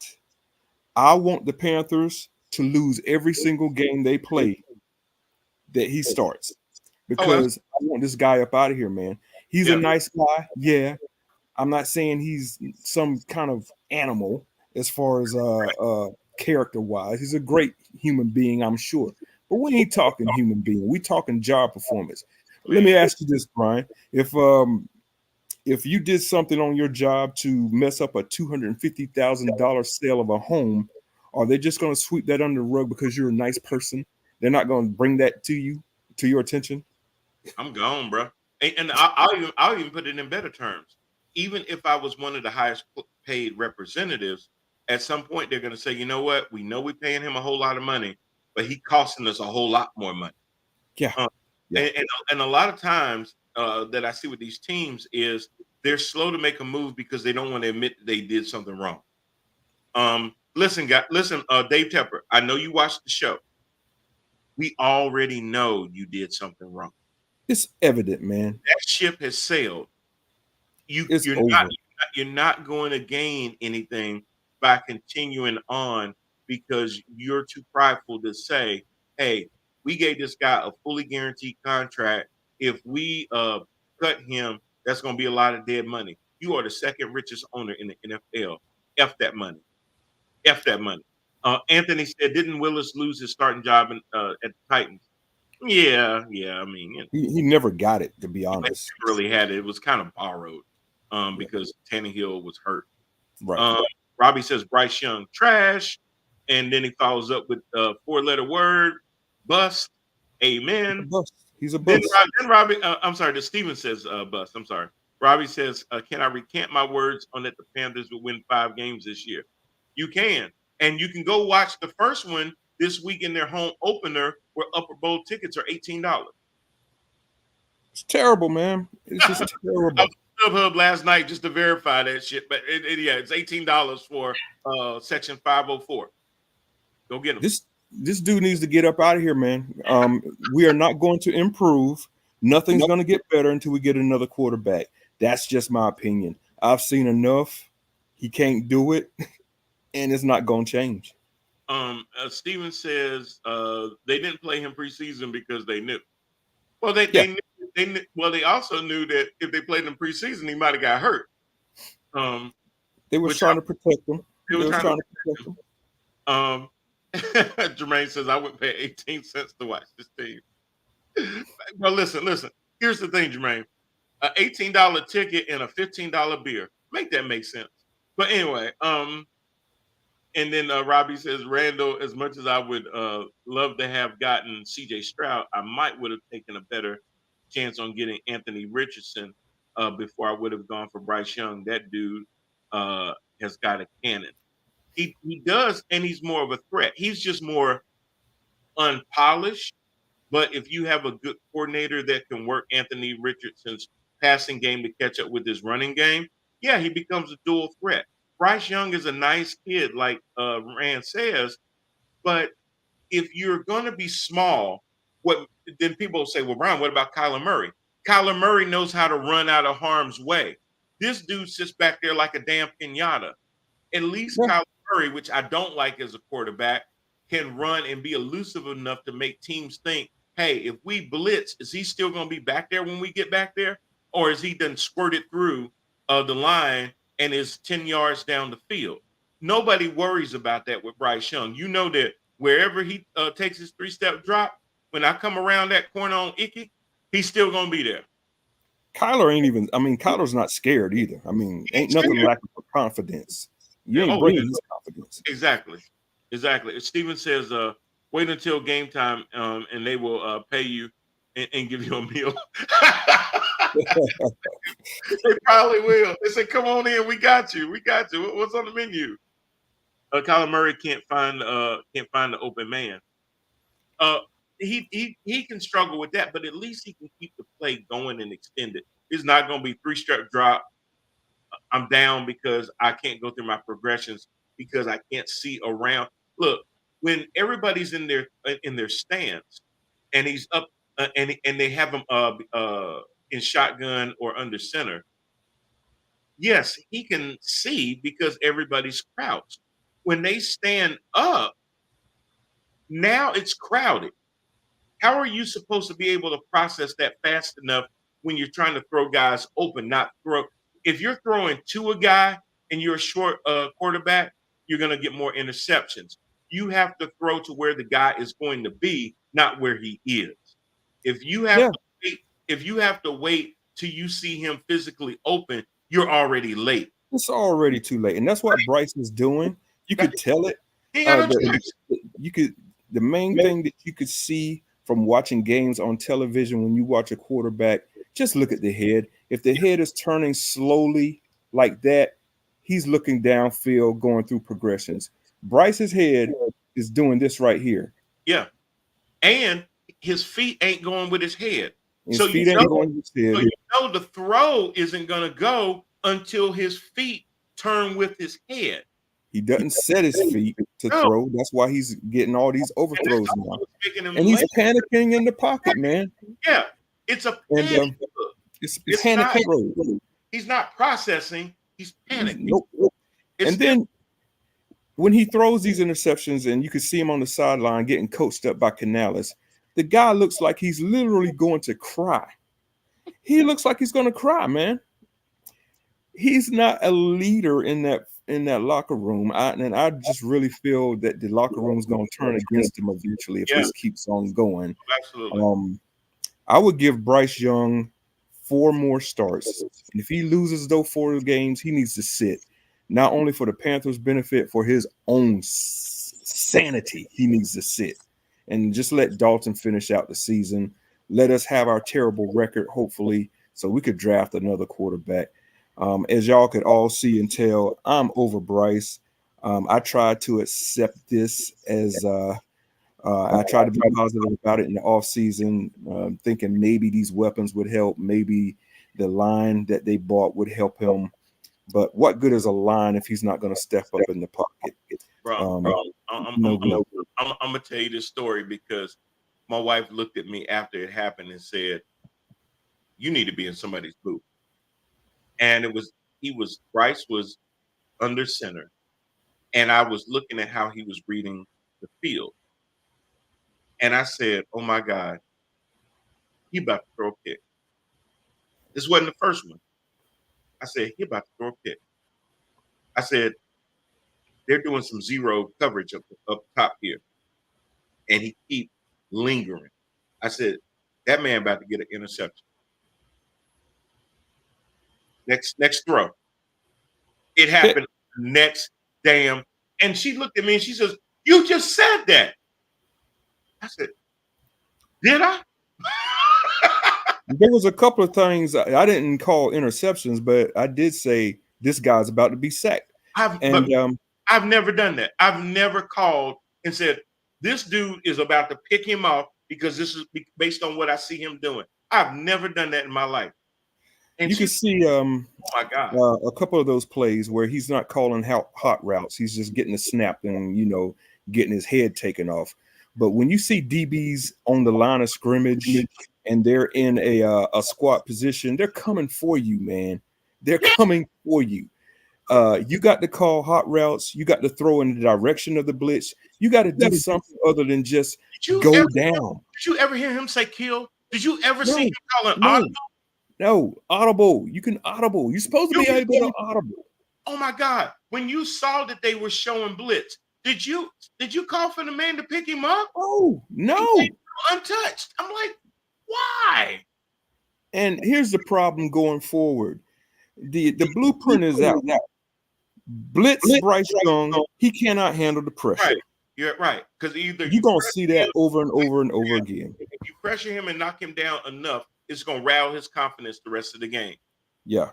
I want the Panthers to lose every single game they play that he starts Oh, because I want this guy up out of here, man. He's a yeah. nice guy. Yeah. I'm not saying he's some kind of animal as far as character wise. He's a great human being, I'm sure. But we ain't talking human being. We talking job performance. Let me Man. ask you this, Brian. If you did something on your job to mess up a $250,000 sale of a home, are they just going to sweep that under the rug because you're a nice person? They're not going to bring that to your attention. I'm gone, bro. And I'll even put it in better terms. Even if I was one of the highest paid representatives, at some point they're going to say, you know what? We know we're paying him a whole lot of money, but he costing us a whole lot more money. Yeah, Uh, yeah. and a lot of times that I see with these teams is they're slow to make a move because they don't want to admit they did something wrong. Listen, guys, listen, Dave Tepper. I know you watched the show. We already know you did something wrong. It's evident, man. That ship has sailed. It's You're not over. you're not going to gain anything by continuing on because you're too prideful to say, "Hey, we gave this guy a fully guaranteed contract. If we cut him, that's going to be a lot of dead money." You are the second richest owner in the NFL. F that money. F that money. Anthony said, "Didn't Willis lose his starting job at the Titans?" Yeah, yeah. I mean, you know, He never got it, to be he honest. really had it. It was kind of borrowed Yeah, because Tannehill was hurt. right. Um, Robbie says Bryce Young trash, and then he follows up with a four-letter word bust. He's a Amen. bust. He's a Then, bust. Then Robbie, I'm sorry. The Steven says bust. I'm sorry. Robbie says, "Can I recant my words on that the Panthers will win 5 games this year?" You can, and you can go watch the first one this week in their home opener, where Upper Bowl tickets are $18. It's terrible, man. It's just I terrible. was on StubHub last night just to verify that shit, but yeah, it's $18 for section 504. Go get them. This dude needs to get up out of here, man. We are not going to improve. Nothing's going to get better until we get another quarterback. That's just my opinion. I've seen enough. He can't do it, and it's not going to change. Steven says they didn't play him preseason because they knew. Well, Yeah, they also knew that if they played him preseason, he might have got hurt. Um, they was which trying to protect him. they They were was trying to. trying to protect him. Jermaine says I would pay 18 cents to watch this team. Well, listen. Here's the thing, Jermaine. An $18 ticket and a $15 beer. Make that make sense. But anyway, and then Robbie says, Randall, as much as I would love to have gotten CJ Stroud, I might would have taken a better chance on getting Anthony Richardson before I would have gone for Bryce Young. That dude has got a cannon. He does, and he's more of a threat. He's just more unpolished. But if you have a good coordinator that can work Anthony Richardson's passing game to catch up with his running game, yeah, he becomes a dual threat. Bryce Young is a nice kid, like Rand says, but if you're going to be small, what then people will say, well, Brian, what about Kyler Murray? Kyler Murray knows how to run out of harm's way. This dude sits back there like a damn pinata. At least Yeah, Kyler Murray, which I don't like as a quarterback, can run and be elusive enough to make teams think, hey, if we blitz, is he still going to be back there when we get back there? Or is he done squirted through the line and is 10 yards down the field? Nobody worries about that with Bryce Young. You know that wherever he takes his 3-step drop, when I come around that corner on Icky, he's still going to be there. Kyler ain't even, I mean, Kyler's not scared either. I mean, ain't nothing lacking for confidence. You ain't breaking his confidence. Exactly. Steven says, wait until game time and they will pay you and give you a meal. They probably will. They say, come on in, we got you. What's on the menu? Kyler Murray can't find the open man. He can struggle with that, but at least he can keep the play going and extend it. It's not going to be 3-step drop. I'm down because I can't go through my progressions because I can't see around. Look, when everybody's in their stands and he's up and they have him in shotgun or under center, yes, he can see because everybody's crouched. When they stand up, now it's crowded. How are you supposed to be able to process that fast enough when you're trying to throw guys open, not throw? If you're throwing to a guy and you're a short quarterback, you're going to get more interceptions. You have to throw to where the guy is going to be, not where he is. If you have to wait till you see him physically open, you're already late. It's already too late, and that's what Bryce is doing. You could tell it. The main thing that you could see from watching games on television when you watch a quarterback, just look at the head. If the head is turning slowly like that, he's looking downfield, going through progressions. Bryce's head is doing this right here. Yeah. And his feet ain't going with his head. So you know the throw isn't going to go until his feet turn with his head. He doesn't set his feet to throw. That's why he's getting all these overthrows now. And he's panicking in the pocket, man. Yeah. It's a panic. It's panic mode. He's not processing. He's panicking. Nope. And then when he throws these interceptions and you can see him on the sideline getting coached up by Canales, the guy looks like he's literally going to cry. He looks like he's going to cry, man. He's not a leader in that locker room. I just really feel that the locker room is going to turn against him eventually if this keeps on going. Absolutely. I would give Bryce Young 4 more starts. And if he loses those 4 games, he needs to sit. Not only for the Panthers' benefit, for his own sanity, he needs to sit. And just let Dalton finish out the season. Let us have our terrible record, hopefully, so we could draft another quarterback. As y'all could all see and tell, I'm over Bryce. I tried to accept this as I tried to be positive about it in the offseason, thinking maybe these weapons would help. Maybe the line that they bought would help him. But what good is a line if he's not going to step up in the pocket? I'm going to tell you this story because my wife looked at me after it happened and said, you need to be in somebody's booth. And Bryce was under center. And I was looking at how he was reading the field. And I said, oh my God, he about to throw a kick. This wasn't the first one. I said, he about to throw a kick. I said, they're doing some zero coverage up top here. And he keep lingering. I said, that man about to get an interception. Next throw. It happened next damn. And she looked at me and she says, you just said that. I said, did I? There was a couple of things I didn't call interceptions, but I did say this guy's about to be sacked. I've never done that. I've never called and said, this dude is about to pick him off because this is based on what I see him doing. I've never done that in my life. And you can see oh my God. A couple of those plays where he's not calling hot routes. He's just getting a snap and, getting his head taken off. But when you see DBs on the line of scrimmage and they're in a squat position, they're coming for you, man. They're coming for you. You got to call hot routes. You got to throw in the direction of the blitz. You got to do something other than just go down. Did you ever hear him say kill? Did you ever see No, him call an no, audible? no. Audible. You can audible. You're supposed to be able to audible. Oh my God! When you saw that they were showing blitz, did you call for the man to pick him up? Oh no, untouched. I'm like, why? And here's the problem going forward. The blueprint is out. Blitz Bryce Young, he cannot handle the pressure. Right. You're right. Because either you're gonna see that over and over and over again. If you pressure him and knock him down enough, it's gonna rattle his confidence the rest of the game. Yeah.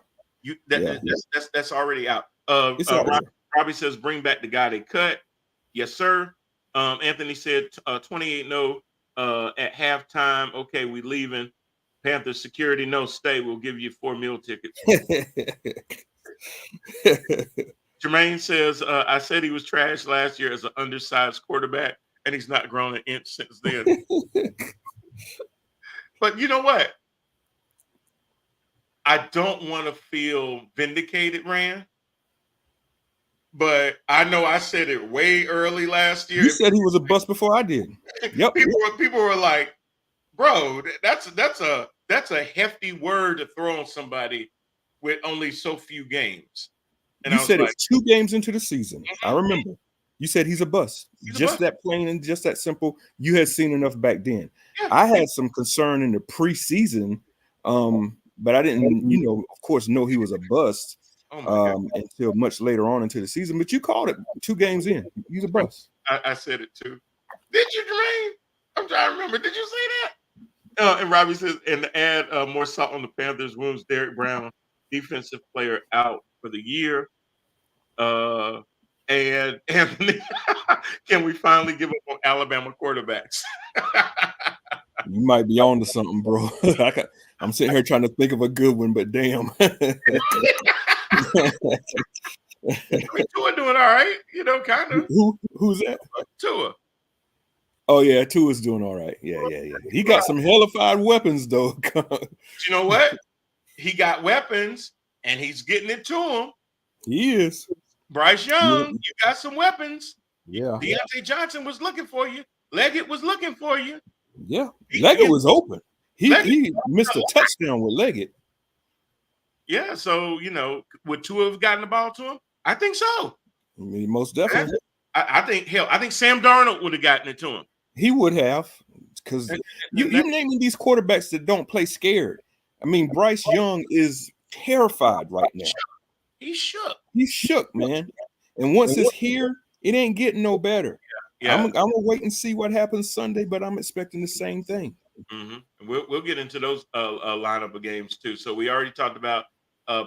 That's already out. Robbie says, bring back the guy they cut. Yes, sir. Anthony said 28-0 at halftime. Okay, we leaving. Panthers security, no, stay. We'll give you 4 meal tickets. Jermaine says, I said he was trash last year as an undersized quarterback, and he's not grown an inch since then. But you know what? I don't want to feel vindicated, Rand. But I know I said it way early last year. You said he was a bust before I did. Yep. People were like, bro, that's a hefty word to throw on somebody with only so few games. And you said it's 2 games into the season. I remember. You said he's a bust. That plain and just that simple. You had seen enough back then. Yeah. I had some concern in the preseason, but I didn't, of course, know he was a bust until much later on into the season. But you called it 2 games in. He's a bust. I said it too. Did you, Jermaine? I'm trying to remember. Did you say that? And Robbie says, and to add more salt on the Panthers' wounds, Derek Brown, defensive player, out for the year. And Anthony, can we finally give up on Alabama quarterbacks? You might be on to something, bro. I'm sitting here trying to think of a good one, but damn. Tua doing all right, kind of. Who's that? Tua. Oh yeah, Tua's doing all right. Yeah. He got some hellified weapons though. You know what? He got weapons, and he's getting it to him. He is. Bryce Young, you got some weapons. Yeah. Deontay Johnson was looking for you. Leggett was looking for you. Yeah. Leggett was open. He missed a touchdown with Leggett. Yeah. So, would Tua have gotten the ball to him? I think so. I mean, most definitely. I think Sam Darnold would have gotten it to him. He would have, because you're naming these quarterbacks that don't play scared. I mean, Bryce Young is terrified right now. He's shook. He's shook, man. And once it's here, it ain't getting no better. Yeah. I'm gonna wait and see what happens Sunday, but I'm expecting the same thing. Mm-hmm. We'll get into those lineup of games too. So we already talked about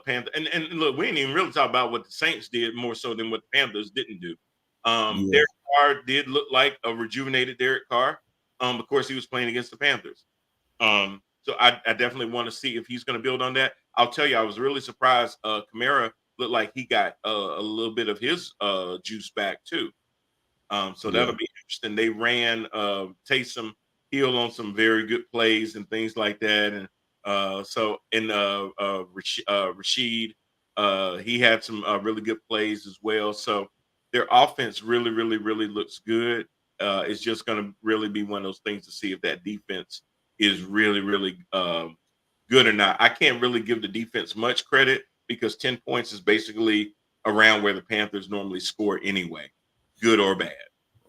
Panthers, and look, we didn't even really talk about what the Saints did more so than what the Panthers didn't do. Derek Carr did look like a rejuvenated Derek Carr. Of course, he was playing against the Panthers. So I definitely want to see if he's going to build on that. I'll tell you, I was really surprised. Kamara looked like he got a little bit of his juice back too. So that'll be interesting. They ran Taysom Hill on some very good plays and things like that. And Rashid, he had some really good plays as well. So their offense really, really, really looks good. It's just going to really be one of those things to see if that defense is really, really good or not. I can't really give the defense much credit because 10 points is basically around where the Panthers normally score anyway, good or bad.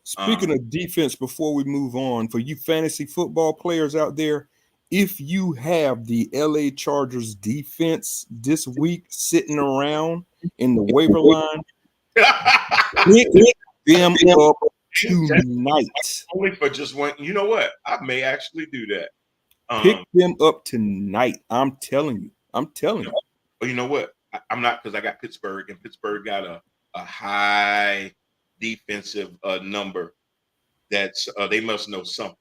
Speaking of defense, before we move on, for you fantasy football players out there, if you have the LA Chargers defense this week sitting around in the waiver line, pick them up tonight. Only for just one. You know what? I may actually do that. Pick them up tonight. I'm telling you. But you know what? I'm not, because I got Pittsburgh, and Pittsburgh got a high defensive number. That's they must know something.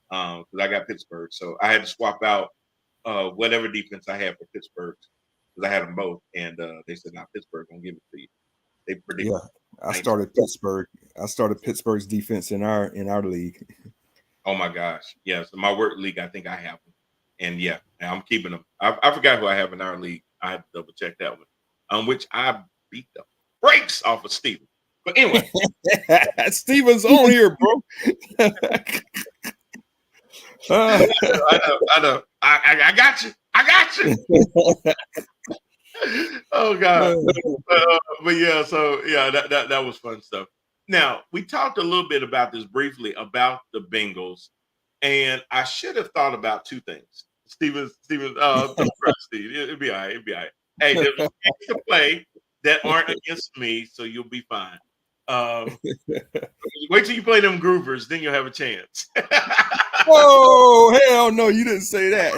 Because I got Pittsburgh, so I had to swap out whatever defense I had for Pittsburgh, because I had them both, and they said, "Nah, Pittsburgh gonna give it to you." They predict. Yeah, I started Pittsburgh. I started Pittsburgh's defense in our league. Oh my gosh, yeah. So my work league, I think I have them, and yeah, I'm keeping them. I forgot who I have in our league. I had to double check that one. Which I beat the brakes off of Steven. But anyway, Steven's on here, bro. I know. I got you. I got you. Oh God. But yeah, so yeah, that was fun stuff. Now we talked a little bit about this briefly about the Bengals, and I should have thought about two things. Steven, don't cry, Steve. It'll be all right. It'll be all right. Hey, there's games to play that aren't against me, so you'll be fine. Wait till you play them Groovers, then you'll have a chance. Oh, hell no, you didn't say that.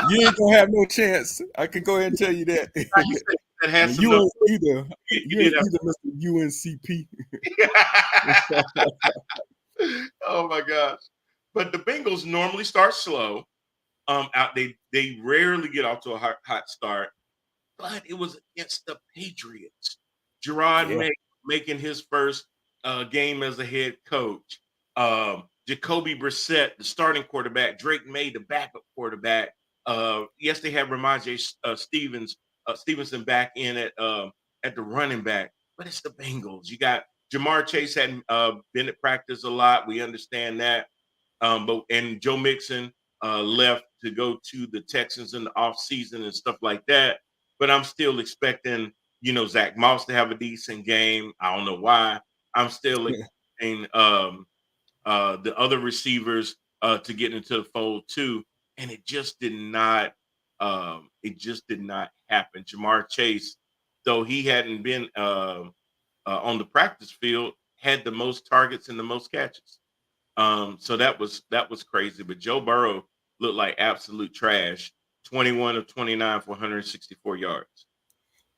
You ain't gonna have no chance. I can go ahead and tell you that. That has You some ain't either. You ain't either, Mr. UNCP. Oh my gosh. But the Bengals normally start slow. They rarely get off to a hot start, but it was against the Patriots. Gerard making his first game as a head coach. Jacoby Brissett, the starting quarterback. Drake May, the backup quarterback. Yes, they have Ramondre Stevenson back in at the running back, but it's the Bengals. You got Jamar Chase hadn't been at practice a lot. We understand that. And Joe Mixon left to go to the Texans in the offseason and stuff like that. But I'm still expecting, Zach Moss to have a decent game. I don't know why. I'm still expecting the other receivers to get into the fold too. And it just did not. It just did not happen. Jamar Chase, though he hadn't been on the practice field, had the most targets and the most catches. So that was crazy. But Joe Burrow looked like absolute trash. 21 of 29 for 164 yards.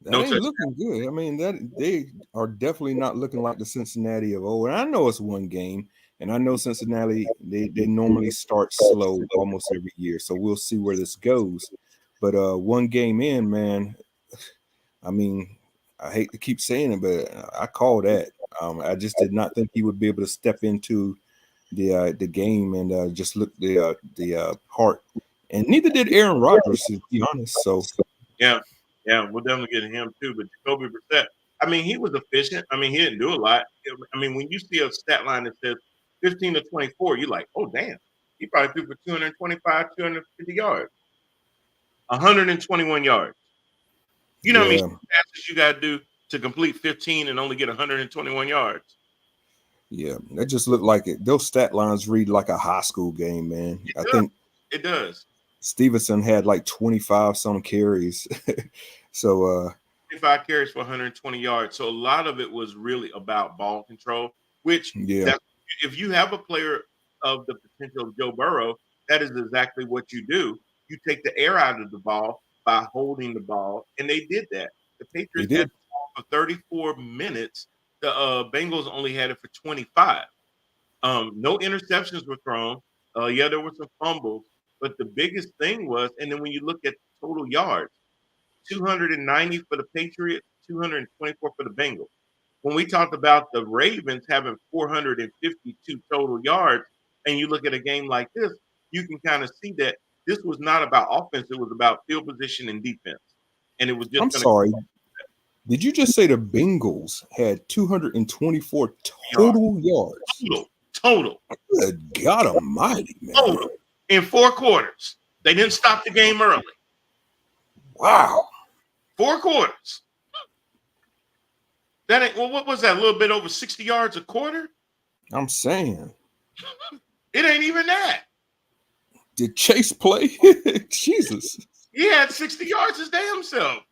That ain't looking good. I mean, that they are definitely not looking like the Cincinnati of old. And I know it's one game, and I know Cincinnati they normally start slow almost every year. So we'll see where this goes. But one game in, man. I mean, I hate to keep saying it, but I call that. I just did not think he would be able to step into the game and just look the part. And neither did Aaron Rodgers, to be honest. So yeah, we'll definitely get him too. But Jacoby Brissett, I mean, he was efficient. I mean, he didn't do a lot. I mean, when you see a stat line that says 15 to 24, you're like, oh damn, he probably threw for 225, 250 yards, 121 yards. You know how many passes you got to do to complete 15 and only get 121 yards? Yeah, that just looked like it. Those stat lines read like a high school game, man. I think it does. Stevenson had like 25 some carries. So 25 carries for 120 yards. So a lot of it was really about ball control, which if you have a player of the potential of Joe Burrow, that is exactly what you do. You take the air out of the ball by holding the ball, and they did that. The Patriots had the ball for 34 minutes. The Bengals only had it for 25. No interceptions were thrown. There were some fumbles, but the biggest thing was, and then when you look at total yards, 290 for the Patriots, 224 for the Bengals. When we talked about the Ravens having 452 total yards, and you look at a game like this, you can kind of see that this was not about offense; it was about field position and defense. And it was just. I'm sorry. Did you just say the Bengals had 224 total yards? Total. Good God Almighty, man! Total in 4 quarters. They didn't stop the game early. Wow. 4 quarters. That ain't what was that? A little bit over 60 yards a quarter? I'm saying. It ain't even that. Did Chase play? Jesus. He had 60 yards his damn self.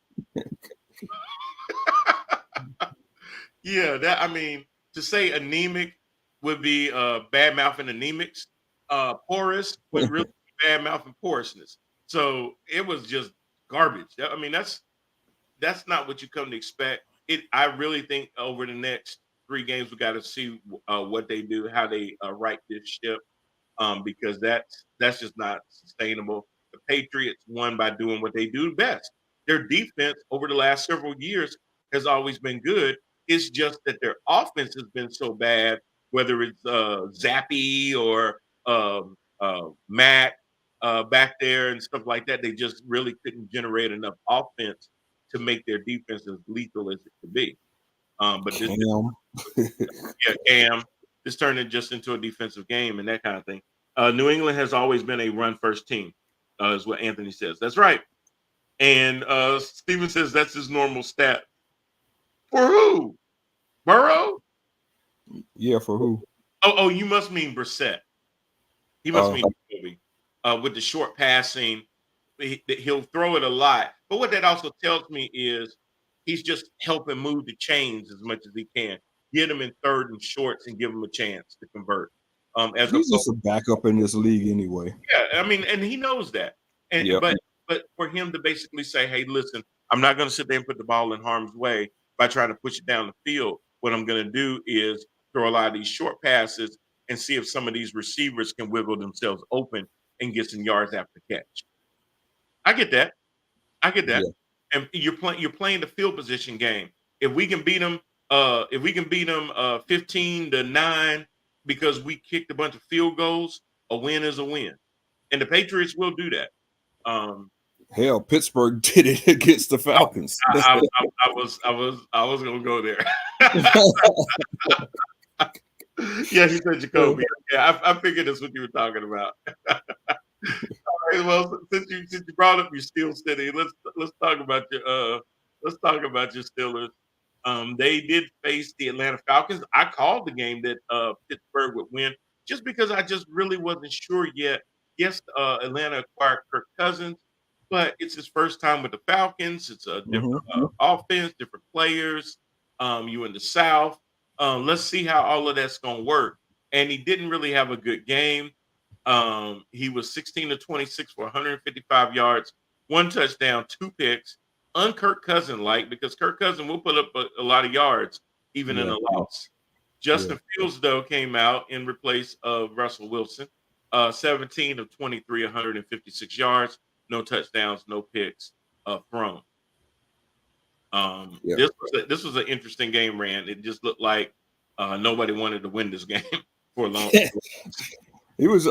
Yeah, that I mean, to say anemic would be bad mouthing anemics. Porous would really be bad mouthing porousness. So it was just garbage. I mean, that's not what you come to expect. I really think over the next 3 games we got to see what they do, how they right this ship, because that's just not sustainable. The Patriots won by doing what they do best. Their defense over the last several years has always been good. It's just that their offense has been so bad, whether it's Zappy or Matt back there and stuff like that. They just really couldn't generate enough offense to make their defense as lethal as it could be. But this, Cam. yeah, Cam, this turned it just into a defensive game and that kind of thing. New England has always been a run first team, is what Anthony says. That's right. And Steven says that's his normal stat. For who? Burrow? Yeah, for who? Oh, you must mean Brissett. He must mean Jacoby. With the short passing, he'll throw it a lot. But what that also tells me is he's just helping move the chains as much as he can. Get him in third and shorts and give him a chance to convert. He's just a backup in this league anyway. Yeah, I mean, and he knows that. And but for him to basically say, "Hey, listen, I'm not going to sit there and put the ball in harm's way by trying to push it down the field. What I'm going to do is throw a lot of these short passes and see if some of these receivers can wiggle themselves open and get some yards after catch." I get that. Yeah. And you're playing the field position game. If we can beat them, 15-9 because we kicked a bunch of field goals, a win is a win, and the Patriots will do that. Hell, Pittsburgh did it against the Falcons. I was gonna go there. Yeah, he said Jacoby. Yeah, I figured that's what you were talking about. All right, well, since you brought up your Steel City, let's talk about your Steelers. They did face the Atlanta Falcons. I called the game that Pittsburgh would win just because I just really wasn't sure yet. Yes, Atlanta acquired Kirk Cousins, but it's his first time with the Falcons. It's a different offense, different players. You in the South. Let's see how all of that's going to work. And he didn't really have a good game. He was 16-26 for 155 yards, 1 touchdown, 2 picks. Un-Kirk Cousin-like, because Kirk Cousin will put up a lot of yards, even in a loss. Justin Fields, though, came out in replace of Russell Wilson. 17-23, 156 yards, no touchdowns, no picks thrown. This was an interesting game, Rand. It just looked like nobody wanted to win this game for a long time.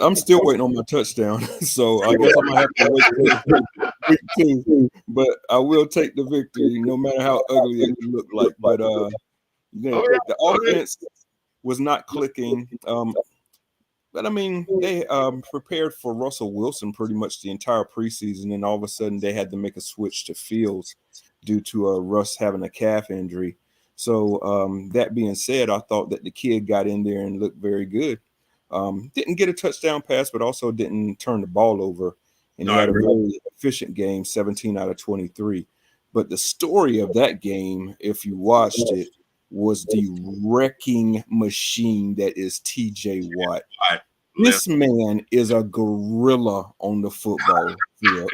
I'm still waiting on my touchdown, so I guess I'm gonna have to wait till week 2. But I will take the victory, no matter how ugly it looked like. But the offense was not clicking. But I mean, they prepared for Russell Wilson pretty much the entire preseason, and all of a sudden they had to make a switch to Fields due to Russ having a calf injury. So that being said, I thought that the kid got in there and looked very good. Didn't get a touchdown pass, but also didn't turn the ball over. And he had a very efficient game, 17 out of 23. But the story of that game, if you watched it, was the wrecking machine that is TJ Watt. This man is a gorilla on the football field.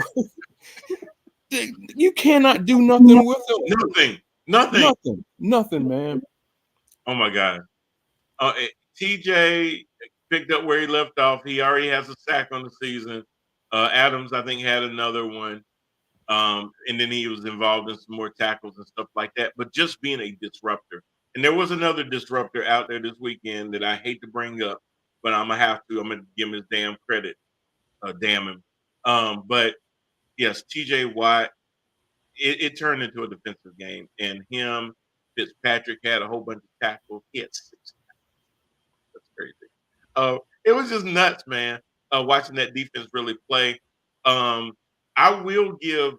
You cannot do nothing with him. Nothing, man. Oh my God. TJ picked up where he left off. He already has a sack on the season. Adams, I think, had another one. And then he was involved in some more tackles and stuff like that. But just being a disruptor. And there was another disruptor out there this weekend that I hate to bring up, but I'm going to give him his damn credit. Damn him. But yes, TJ Watt, it turned into a defensive game. And Fitzpatrick had a whole bunch of tackles. He had 6 tackles. That's crazy. It was just nuts, man, watching that defense really play. I will give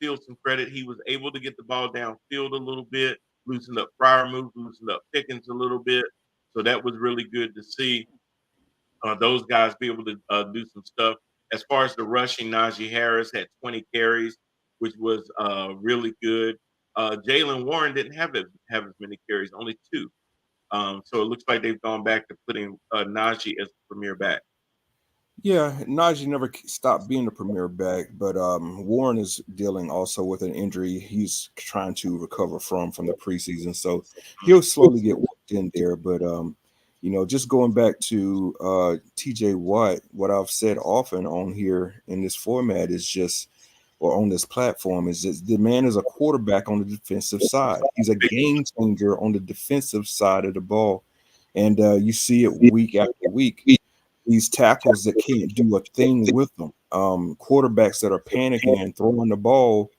Fields some credit. He was able to get the ball downfield a little bit, loosened up Freiermuth, loosened up Pickens a little bit. So that was really good to see those guys be able to do some stuff. As far as the rushing, Najee Harris had 20 carries, which was really good. Jaylen Warren didn't have as many carries, only 2. So it looks like they've gone back to putting Najee as the premier back. Yeah, Najee never stopped being the premier back, but Warren is dealing also with an injury he's trying to recover from the preseason. So he'll slowly get worked in there. But, just going back to TJ Watt, what I've said often on here in this format is just, or on this platform, is that the man is a quarterback on the defensive side. He's a game changer on the defensive side of the ball. And you see it week after week. These tackles that can't do a thing with them, quarterbacks that are panicking and throwing the ball,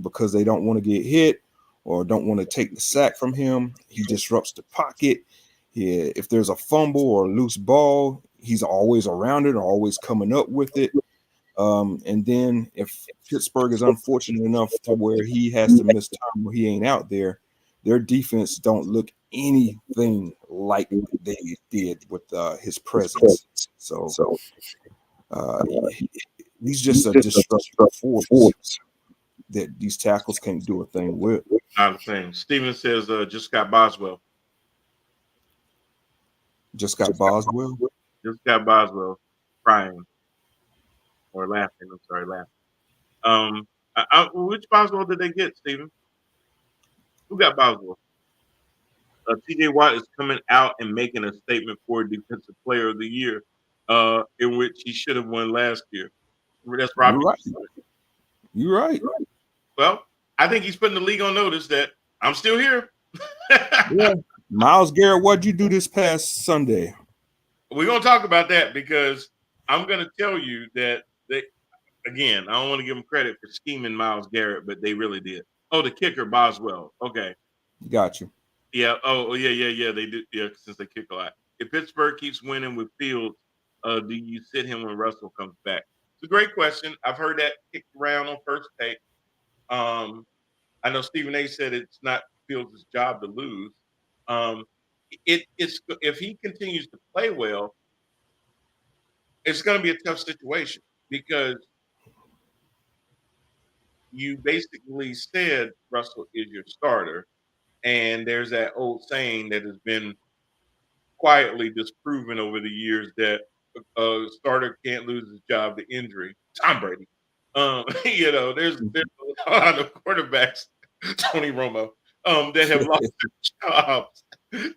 because they don't want to get hit or don't want to take the sack from him. He disrupts the pocket. If there's a fumble or a loose ball, he's always around it or always coming up with it. And then if Pittsburgh is unfortunate enough to where he has to miss time where he ain't out there, their defense don't look anything like they did with his presence. So he's just a disruptive force that these tackles can't do a thing with. Not a thing. Steven says just got Boswell. Just got Boswell? Just got Boswell crying. Or laughing. I'm sorry, laughing. Which Boswell did they get, Steven? Who got Boswell? TJ Watt is coming out and making a statement for Defensive Player of the Year, in which he should have won last year. That's Robbie. You're right. Well, I think he's putting the league on notice that I'm still here. Yeah. Myles Garrett, what'd you do this past Sunday? We're going to talk about that because I'm going to tell you that again, I don't want to give them credit for scheming Myles Garrett, but they really did. Oh, the kicker, Boswell. Okay. Got you. Yeah. Oh, yeah. They did. Yeah, since they kick a lot. If Pittsburgh keeps winning with Fields, do you sit him when Russell comes back? It's a great question. I've heard that kicked around on First Take. I know Stephen A. said it's not Fields' job to lose. It's if he continues to play well, it's going to be a tough situation because you basically said Russell is your starter, and there's that old saying that has been quietly disproven over the years that a starter can't lose his job to injury. Tom Brady. There's a lot of quarterbacks, Tony Romo, that have lost their jobs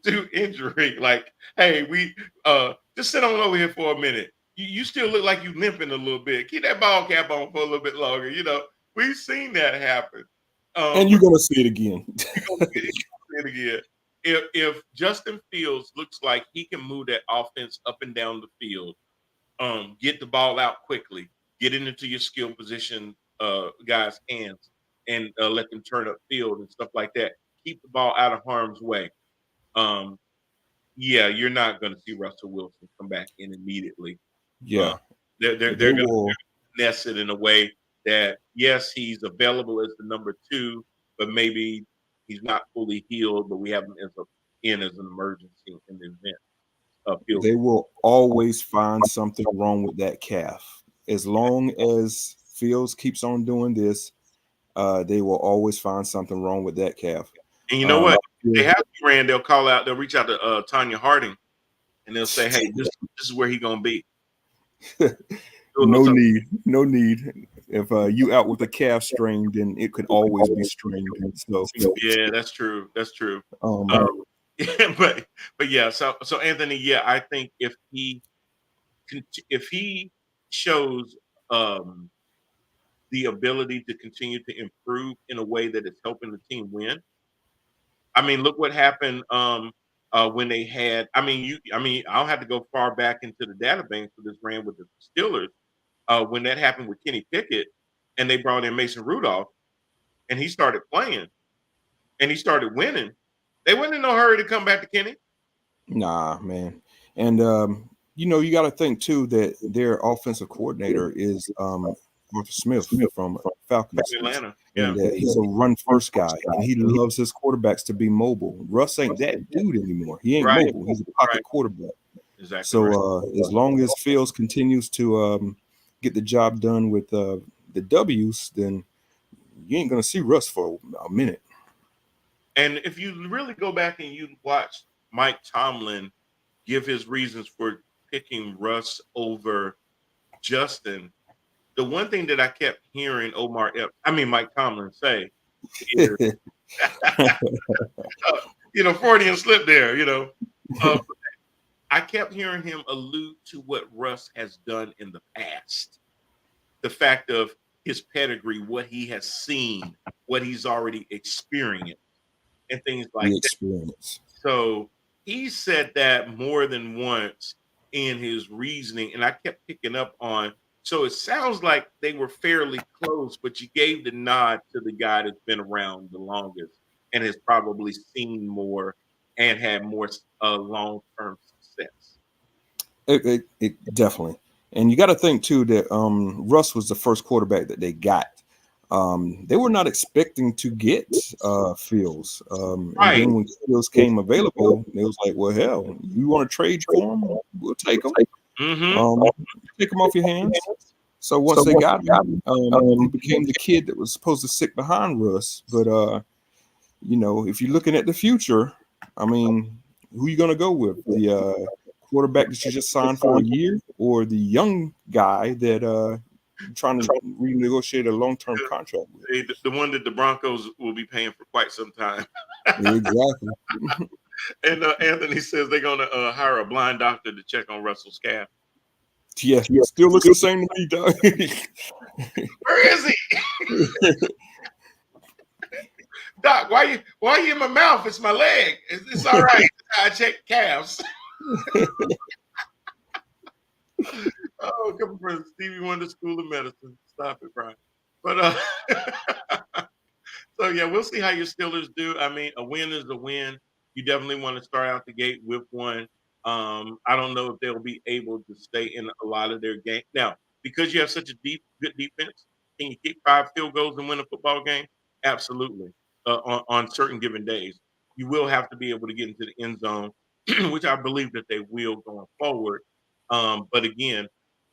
to injury. Like, hey, we just sit on over here for a minute. You still look like you limping a little bit. Keep that ball cap on for a little bit longer. We've seen that happen. And you're gonna see it again. You're gonna see it again. If Justin Fields looks like he can move that offense up and down the field, get the ball out quickly, get it into your skill position guys' hands, and let them turn up field and stuff like that. Keep the ball out of harm's way. You're not going to see Russell Wilson come back in immediately. Yeah, they're going to finesse it in a way that yes, he's available as the number 2, but maybe he's not fully healed. But we have him as an emergency in the event. They will always find something wrong with that calf. As long as Fields keeps on doing this, they will always find something wrong with that calf. And you know what? If they have Rand, they'll reach out to Tanya Harding, and they'll say, "Hey, this is where he's gonna be." No need. If you out with a calf strain, then it could always be strained. So yeah, that's true. But yeah. So Anthony, yeah, I think if he shows the ability to continue to improve in a way that is helping the team win. I mean, look what happened when they had. I don't have to go far back into the data bank for this ran with the Steelers when that happened with Kenny Pickett, and they brought in Mason Rudolph, and he started playing, and he started winning. They weren't in no hurry to come back to Kenny. Nah, man, and you got to think too that their offensive coordinator is Arthur Smith from Falcons, Atlanta. And he's a run-first guy, and he loves his quarterbacks to be mobile. Russ ain't that dude anymore. He ain't mobile. He's a pocket quarterback. Exactly. So as long as Fields continues to get the job done with the W's, then you ain't going to see Russ for a minute. And if you really go back and you watch Mike Tomlin give his reasons for picking Russ over Justin, the one thing that I kept hearing Mike Tomlin say is, Freudian slip there, I kept hearing him allude to what Russ has done in the past. The fact of his pedigree, what he has seen, what he's already experienced, and things like that. So he said that more than once in his reasoning, and I kept picking up on So it sounds like they were fairly close, but you gave the nod to the guy that's been around the longest and has probably seen more and had more long-term success. It definitely. And you got to think too that Russ was the first quarterback that they got. They were not expecting to get Fields. And Right. then when Fields came available, it was like, well, hell, you want to trade for him? We'll take him. Mm-hmm. Take him off your hands. So once they got him, he became the kid that was supposed to sit behind Russ. But if you're looking at the future, I mean, who you gonna go with? The quarterback that you just signed for a year, or the young guy that you're trying to renegotiate a long-term contract with? The one that the Broncos will be paying for quite some time. Exactly. And Anthony says they're going to hire a blind doctor to check on Russell's calf. Yeah, still looks the same to me, dog. Where is he? Doc, why you in my mouth? It's my leg. It's all right. I check calves. Oh, coming from Stevie Wonder School of Medicine. Stop it, Brian. But so yeah, we'll see how your Steelers do. I mean, a win is a win. You definitely want to start out the gate with one. I don't know if they'll be able to stay in a lot of their game now because you have such a good defense. Can you kick 5 field goals and win a football game? Absolutely. On certain given days, you will have to be able to get into the end zone, which I believe that they will going forward. But again,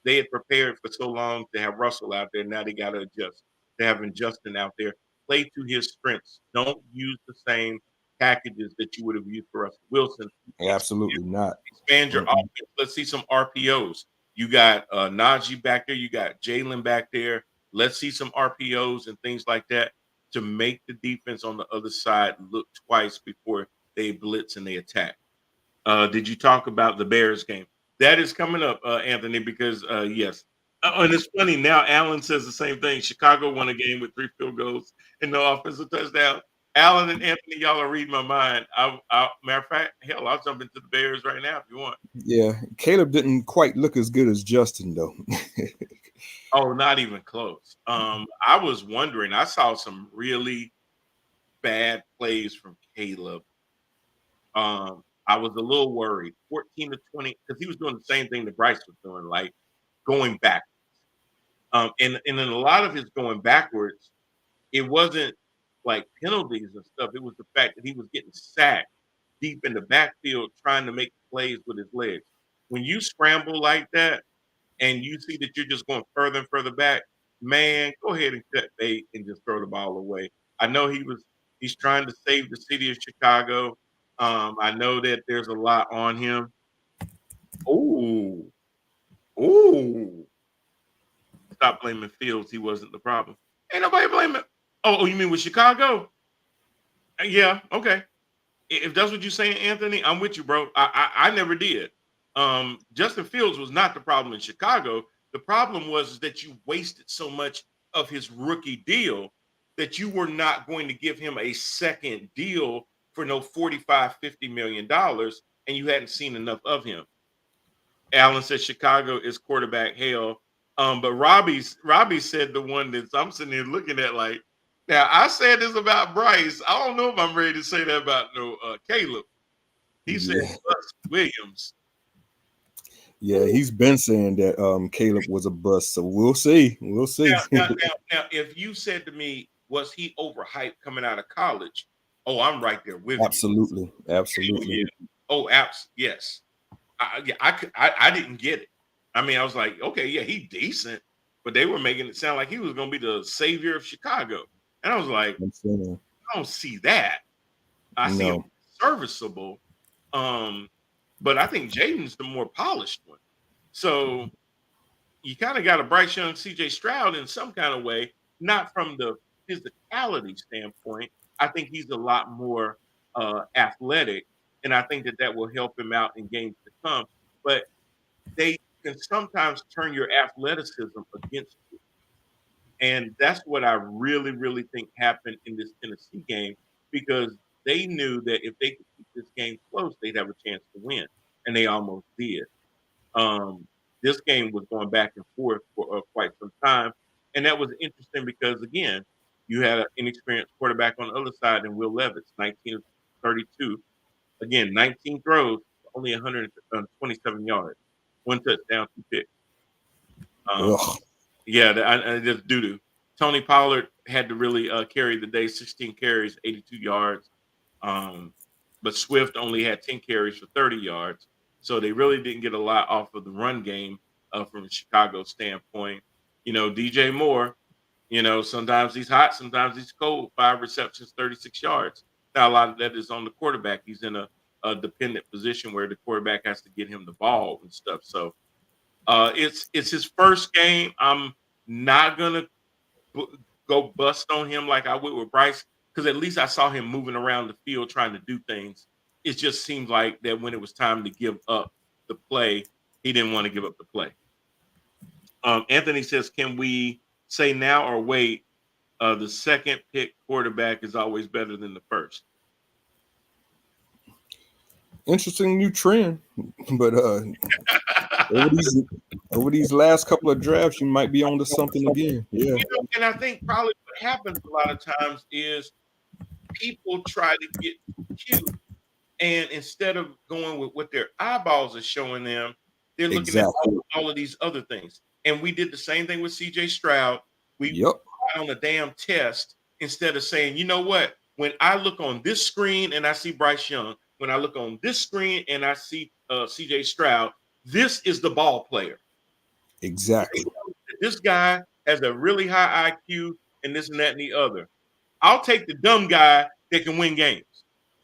they had prepared for so long to have Russell out there. Now they got to adjust. They're having Justin out there. Play to his strengths. Don't use the same packages that you would have used for Russell Wilson. Absolutely not. Expand your offense. Let's see some RPOs. You got Najee back there. You got Jalen back there. Let's see some RPOs and things like that to make the defense on the other side look twice before they blitz and they attack. Did you talk about the Bears game? That is coming up, Anthony, because yes. And it's funny now. Allen says the same thing. Chicago won a game with 3 field goals and no offensive touchdown. Allen and Anthony, y'all are reading my mind. Matter of fact, hell, I'll jump into the Bears right now if you want. Yeah, Caleb didn't quite look as good as Justin though. Oh, not even close. I was wondering. I saw some really bad plays from Caleb. I was a little worried. 14 to 20, because he was doing the same thing that Bryce was doing, like going back. And in a lot of his going backwards, it wasn't like penalties and stuff. It was the fact that he was getting sacked deep in the backfield trying to make plays with his legs. When you scramble like that and you see that you're just going further and further back, man, go ahead and cut bait and just throw the ball away. I know he's trying to save the city of Chicago. I know that there's a lot on him. Ooh, ooh. Stop blaming Fields. He wasn't the problem. Ain't nobody blaming. Oh, you mean with Chicago? Yeah, okay. If that's what you're saying, Anthony, I'm with you, bro. I never did. Justin Fields was not the problem in Chicago. The problem was that you wasted so much of his rookie deal that you were not going to give him a second deal for no 45, $50 million, and you hadn't seen enough of him. Allen said Chicago is quarterback hell. But Robbie said the one that I'm sitting here looking at like, now I said this about Bryce. I don't know if I'm ready to say that about Caleb. He said Bus Williams. Yeah, he's been saying that Caleb was a bust, so we'll see. We'll see. Now, if you said to me, was he overhyped coming out of college? Oh, I'm right there with Absolutely. you. Absolutely. Yeah. Oh, yes. I didn't get it. I mean, I was like, okay, yeah, he's decent, but they were making it sound like he was going to be the savior of Chicago, and I was like, I don't see that. I see him serviceable, but I think Jaden's the more polished one. So you kind of got a Bryce Young, C.J. Stroud in some kind of way, not from the physicality standpoint. I think he's a lot more athletic, and I think that will help him out in games to come. But they can sometimes turn your athleticism against you. And that's what I really, really think happened in this Tennessee game, because they knew that if they could keep this game close, they'd have a chance to win. And they almost did. This game was going back and forth for quite some time, and that was interesting because again, you had an inexperienced quarterback on the other side in Will Levis, 1932. Again, 19 throws, only 127 yards, one touchdown, two picks. Ugh. Yeah, I just doo doo. Tony Pollard had to really carry the day, 16 carries, 82 yards. But Swift only had 10 carries for 30 yards. So they really didn't get a lot off of the run game from a Chicago standpoint. DJ Moore, sometimes he's hot, sometimes he's cold. 5 receptions, 36 yards. Now, a lot of that is on the quarterback. He's in a dependent position where the quarterback has to get him the ball and stuff. So it's his first game. I'm not gonna go bust on him like I would with Bryce because at least I saw him moving around the field trying to do things. It just seemed like that when it was time to give up the play, he didn't want to give up the play. Anthony says, "Can we say now or wait? The second pick quarterback is always better than the first." Interesting new trend, but over these last couple of drafts, you might be onto something again. Yeah, And I think probably what happens a lot of times is people try to get cute, and instead of going with what their eyeballs are showing them, they're looking at all of these other things. And we did the same thing with CJ Stroud. We on a damn test instead of saying, you know what? When I look on this screen and I see Bryce Young, when I look on this screen and I see CJ Stroud, this is the ball player. Exactly. This guy has a really high IQ and this and that and the other. I'll take the dumb guy that can win games.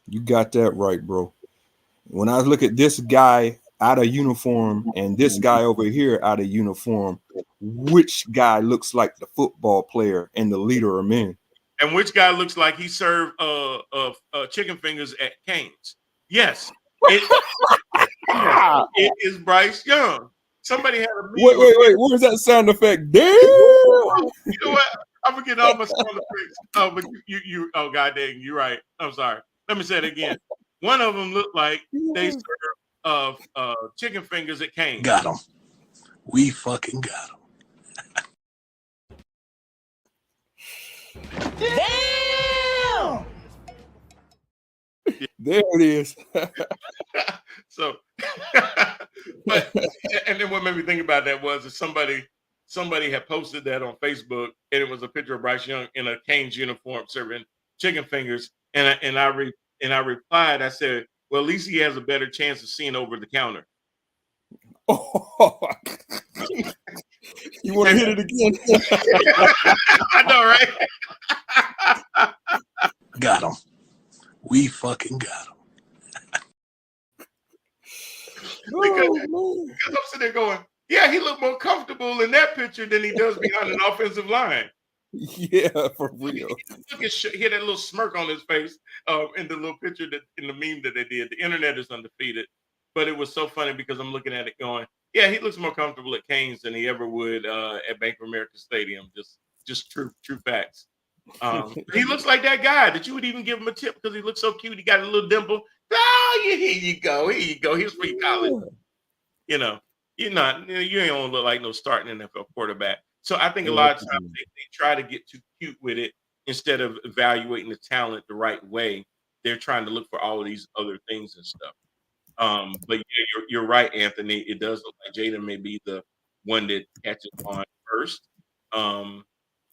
You got that right, bro. When I look at this guy out of uniform and this guy over here out of uniform, which guy looks like the football player and the leader of men? And which guy looks like he served chicken fingers at Cane's? Yes, it is Bryce Young. Somebody had a wait. Where's that sound effect? Damn. You know what? I'm forgetting all my sound effects. Oh, but you. Oh, god dang, you're right. I'm sorry. Let me say it again. One of them looked like they served chicken fingers at Cane's. Got him. We fucking got him. Damn! There it is. So, and then what made me think about that was that somebody had posted that on Facebook, and it was a picture of Bryce Young in a Cane's uniform serving chicken fingers, and I replied, I said, well, at least he has a better chance of seeing over the counter. Oh. You want to hit it again? I know, right? Got him. We fucking got him. Because I'm sitting there going, yeah, he looked more comfortable in that picture than he does behind an offensive line. Yeah, for real. He had that little smirk on his face in the little picture in the meme that they did. The internet is undefeated, but it was so funny because I'm looking at it going, yeah, he looks more comfortable at Cane's than he ever would at Bank of America Stadium. Just true facts. He looks like that guy that you would even give him a tip because he looks so cute. He got a little dimple. Oh, yeah, here you go. Here's for your college. You ain't gonna look like no starting NFL quarterback. So I think a lot of times they try to get too cute with it instead of evaluating the talent the right way. They're trying to look for all of these other things and stuff. But yeah, you're right, Anthony. It does look like Jaden may be the one that catches on first.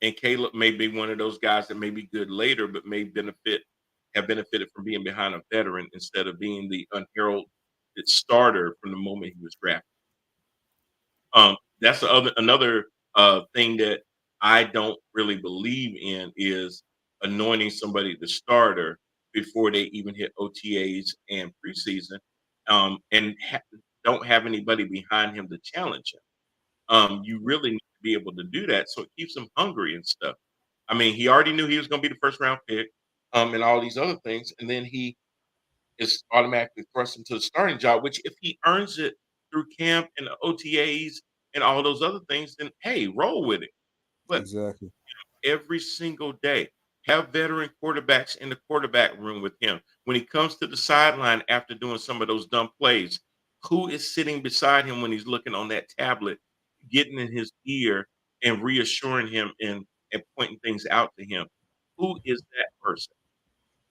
And Caleb may be one of those guys that may be good later, but may have benefited from being behind a veteran instead of being the unheralded starter from the moment he was drafted. That's another thing that I don't really believe in is anointing somebody the starter before they even hit OTAs and preseason, and don't have anybody behind him to challenge him. You really need to be able to do that, so it keeps him hungry and stuff. I mean, he already knew he was going to be the first round pick, and all these other things, and then he is automatically thrust into the starting job. Which, if he earns it through camp and the OTAs and all those other things, then hey, roll with it. But exactly, every single day, have veteran quarterbacks in the quarterback room with him. When he comes to the sideline after doing some of those dumb plays, Who is sitting beside him when he's looking on that tablet, getting in his ear and reassuring him and pointing things out to him? Who is that person?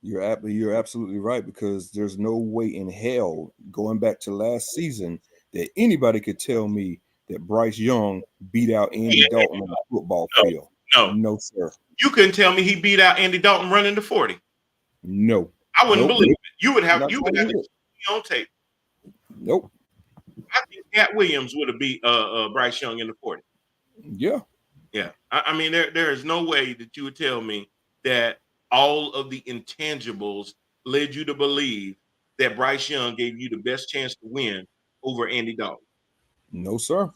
You're absolutely right, because there's no way in hell, going back to last season, that anybody could tell me that Bryce Young beat out Andy Dalton on the football field. No. No, sir. You couldn't tell me he beat out Andy Dalton running the 40. No. I wouldn't Nope. believe it. You would have Not to trying to see hear me it. on tape. Nope. I think Cat Williams would have beat Bryce Young in the 40. Yeah. Yeah. I mean, there is no way that you would tell me that all of the intangibles led you to believe that Bryce Young gave you the best chance to win over Andy Dalton. No, sir.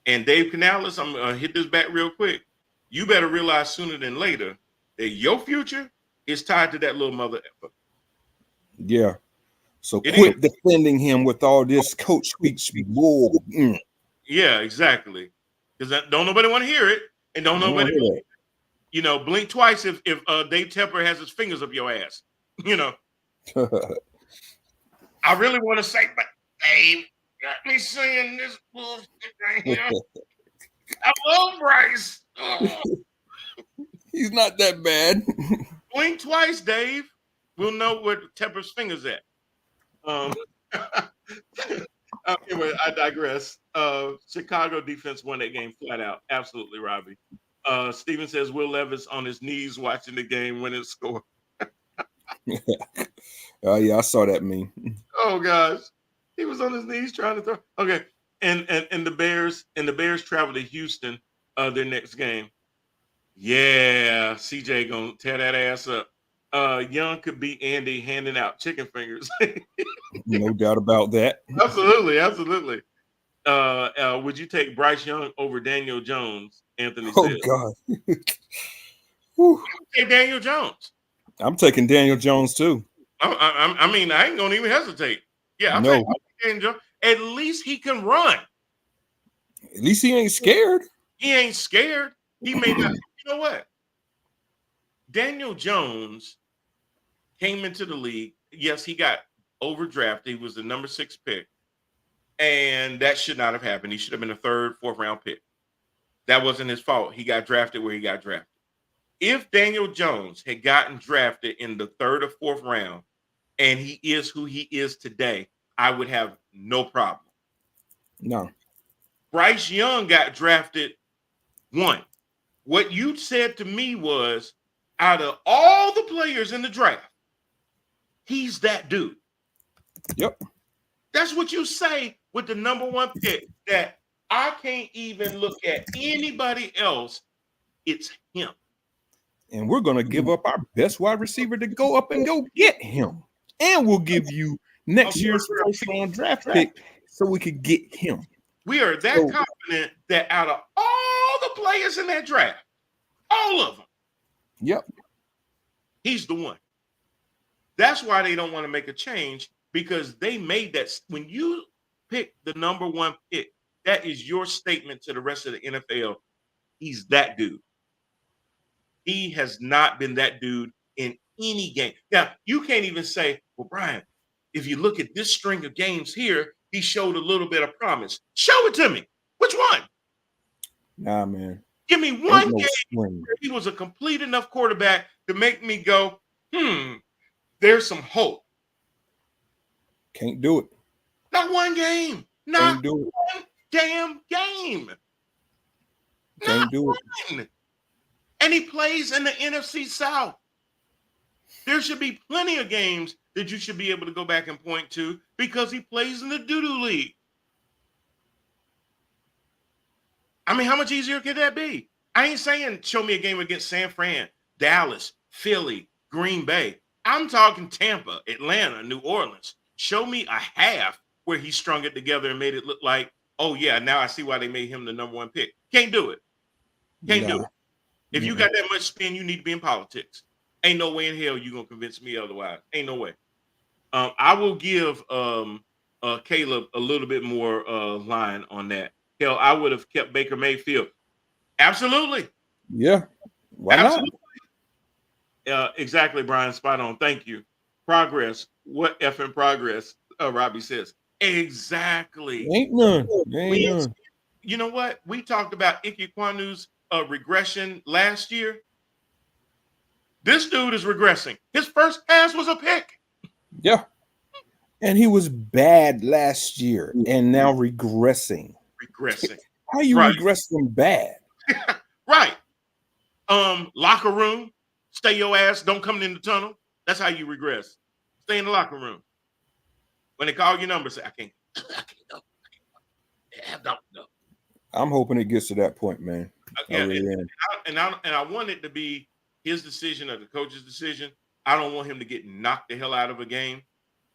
And Dave Canales, I'm going to hit this back real quick. You better realize sooner than later that your future is tied to that little mother effer. Yeah. So It quit defending him with all this coach speech bull. Yeah, exactly. Because don't nobody want to hear it. And don't I don't nobody, hear you know, blink twice if Dave Tepper has his fingers up your ass. You know, that. I really want to say, but Dave got me saying this bullshit right here. I love Bryce. Oh. He's not that bad. Blink twice, Dave. We'll know where Tepper's fingers at. Anyway, I digress. Chicago defense won that game flat out. Absolutely, Robbie. Steven says Will Levis on his knees watching the game when it scored. Oh yeah, I saw that meme. Oh gosh, he was on his knees trying to throw. Okay, and the Bears travel to Houston their next game. Yeah, CJ gonna tear that ass up. Young could beat Andy handing out chicken fingers. No doubt about that. Absolutely. Would you take Bryce Young over Daniel Jones? Anthony Oh says. God. Whew. Take Daniel Jones. I'm taking Daniel Jones too. I mean, I ain't gonna even hesitate. Yeah, I'm taking Daniel Jones. At least he can run. At least he ain't scared. He ain't scared. He may not. You know what? Daniel Jones came into the league. Yes, he got overdrafted. He was the number 6 pick. And that should not have happened. He should have been a 3rd, 4th round pick. That wasn't his fault. He got drafted where he got drafted. If Daniel Jones had gotten drafted in the 3rd or 4th round, and he is who he is today, I would have no problem. No. Bryce Young got drafted 1. What you said to me was, out of all the players in the draft, he's that dude. Yep. That's what you say with the number 1 pick, that I can't even look at anybody else. It's him. And we're going to give up our best wide receiver to go up and go get him. And we'll give you next year's first-round draft pick so we could get him. We are that confident that out of all the players in that draft, all of them, yep, he's the one. That's why they don't want to make a change, because they made that. When you pick the number 1 pick, that is your statement to the rest of the NFL. He's that dude. He has not been that dude in any game. Now, you can't even say, well, Brian, if you look at this string of games here, he showed a little bit of promise. Show it to me. Which one? Nah, man. Give me one game where he was a complete enough quarterback to make me go, there's some hope. Can't do it. Not one game. Not one damn game. Can't do it. And he plays in the NFC South. There should be plenty of games that you should be able to go back and point to, because he plays in the doo-doo league. I mean, how much easier could that be? I ain't saying show me a game against San Fran, Dallas, Philly, Green Bay. I'm talking Tampa, Atlanta, New Orleans. Show me a half where he strung it together and made it look like, oh, yeah, now I see why they made him the number 1 pick. Can't do it. Can't do it. If you got that much spin, you need to be in politics. Ain't no way in hell you're going to convince me otherwise. Ain't no way. I will give Caleb a little bit more line on that. Hell, I would have kept Baker Mayfield. Absolutely. Yeah. Why not? Exactly, Brian. Spot on. Thank you. Progress. What effing progress? Robbie says. Exactly. Ain't none. Ain't We, none. you know what? We talked about Ike Kwanu's regression last year. This dude is regressing. His first pass was a pick. Yeah. And he was bad last year and now regressing. Regressing. How you Right. regress from bad? Right. Locker room. Stay your ass. Don't come in the tunnel. That's how you regress. Stay in the locker room. When they call your number, say, I can't go. Don't go. I'm hoping it gets to that point, man. Yeah, I really am. and I want it to be his decision or the coach's decision. I don't want him to get knocked the hell out of a game.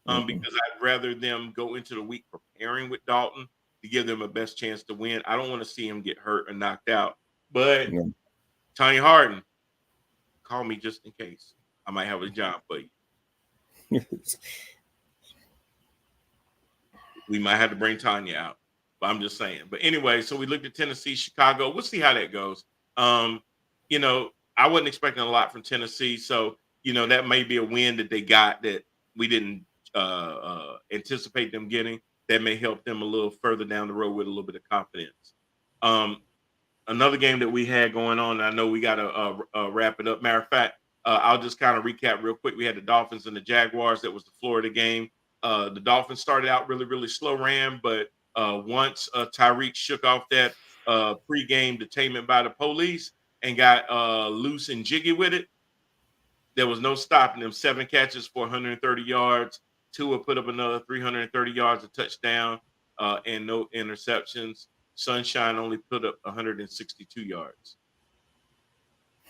Because I'd rather them go into the week preparing with Dalton to give them a best chance to win. I don't want to see him get hurt or knocked out. But Tony Harden, call me just in case. I might have a job for you. We might have to bring Tanya out. But I'm just saying. But anyway, so we looked at Tennessee, Chicago. We'll see how that goes. You know, I wasn't expecting a lot from Tennessee. So, you know, that may be a win that they got that we didn't anticipate them getting. That may help them a little further down the road with a little bit of confidence. Another game that we had going on, and I know we got to wrap it up. Matter of fact, I'll just kind of recap real quick. We had the Dolphins and the Jaguars. That was the Florida game. The Dolphins started out really, really slow ram, but once Tyreek shook off that pregame detainment by the police and got loose and jiggy with it, there was no stopping them. 7 catches for 130 yards. Tua put up another 330 yards, a touchdown, and no interceptions. Sunshine only put up 162 yards.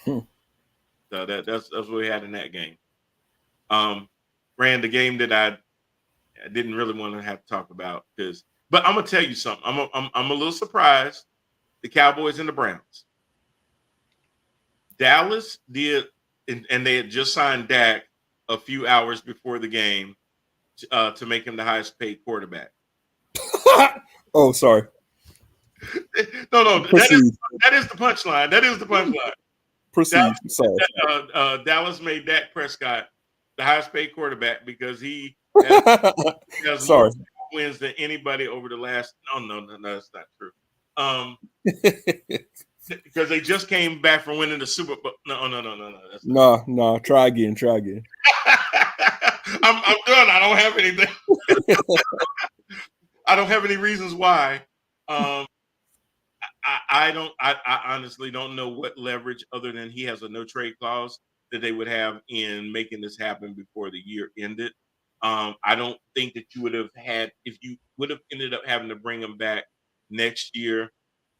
So that's what we had in that game. Ran the game that I didn't really want to have to talk about but I'm gonna tell you something. I'm a little surprised. The Cowboys and the Browns. Dallas did, and they had just signed Dak a few hours before the game to make him the highest paid quarterback. Oh, sorry. No, that is the punchline. That is the punchline. Proceed. Sorry. Dallas made Dak Prescott the highest paid quarterback because he has Sorry. more wins than anybody over the last. No, that's not true. Because they just came back from winning the Super Bowl. No. That's No. Try again. I'm done. I don't have anything. I don't have any reasons why. I honestly don't know what leverage other than he has a no trade clause that they would have in making this happen before the year ended. I don't think that you would have had, if you would have ended up having to bring him back next year.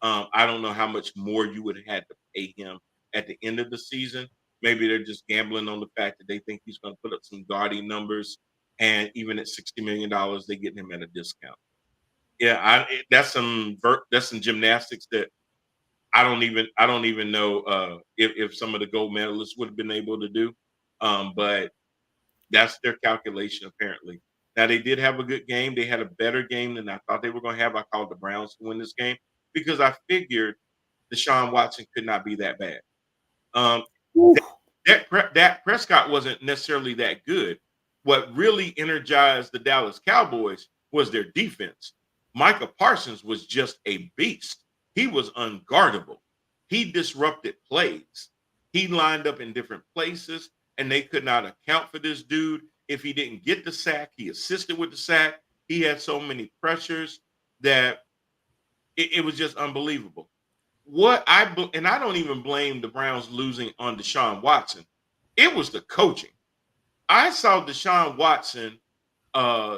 I don't know how much more you would have had to pay him at the end of the season. Maybe they're just gambling on the fact that they think he's going to put up some gaudy numbers, and even at $60 million, they get him at a discount. Yeah, that's some gymnastics that I don't even know if some of the gold medalists would have been able to do. But that's their calculation apparently. Now they did have a good game. They had a better game than I thought they were going to have. I called the Browns to win this game because I figured Deshaun Watson could not be that bad. Dak Prescott wasn't necessarily that good. What really energized the Dallas Cowboys was their defense. Micah Parsons was just a beast. He was unguardable. He disrupted plays. He lined up in different places, and they could not account for this dude. If he didn't get the sack, he assisted with the sack. He had so many pressures that it was just unbelievable. And I don't even blame the Browns losing on Deshaun Watson. It was the coaching. I saw Deshaun Watson.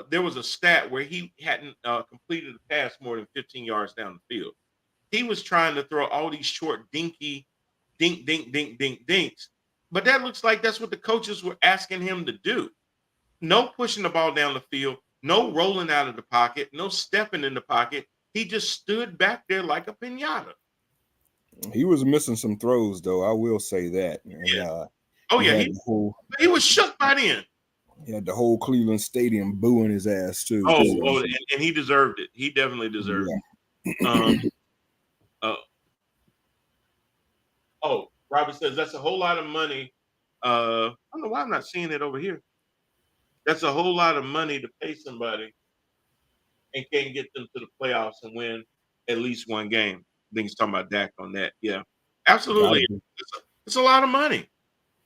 There was a stat where he hadn't completed a pass more than 15 yards down the field. He was trying to throw all these short, dinky, dinks. But that looks like that's what the coaches were asking him to do. No pushing the ball down the field, no rolling out of the pocket, no stepping in the pocket. He just stood back there like a piñata. He was missing some throws, though. I will say that. And, he was shook by then. He had the whole Cleveland Stadium booing his ass too. And he deserved it. He definitely deserved it. Robert says that's a whole lot of money. I don't know why I'm not seeing it over here. That's a whole lot of money to pay somebody and can't get them to the playoffs and win at least one game. I think he's talking about Dak on that. Yeah, Gotta absolutely. be. It's a lot of money.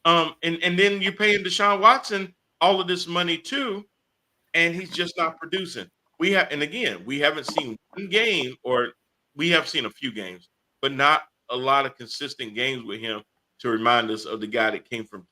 And then you're paying Deshaun Watson all of this money too, and he's just not producing. We have, and again, we haven't seen one game, or we have seen a few games, but not a lot of consistent games with him to remind us of the guy that came from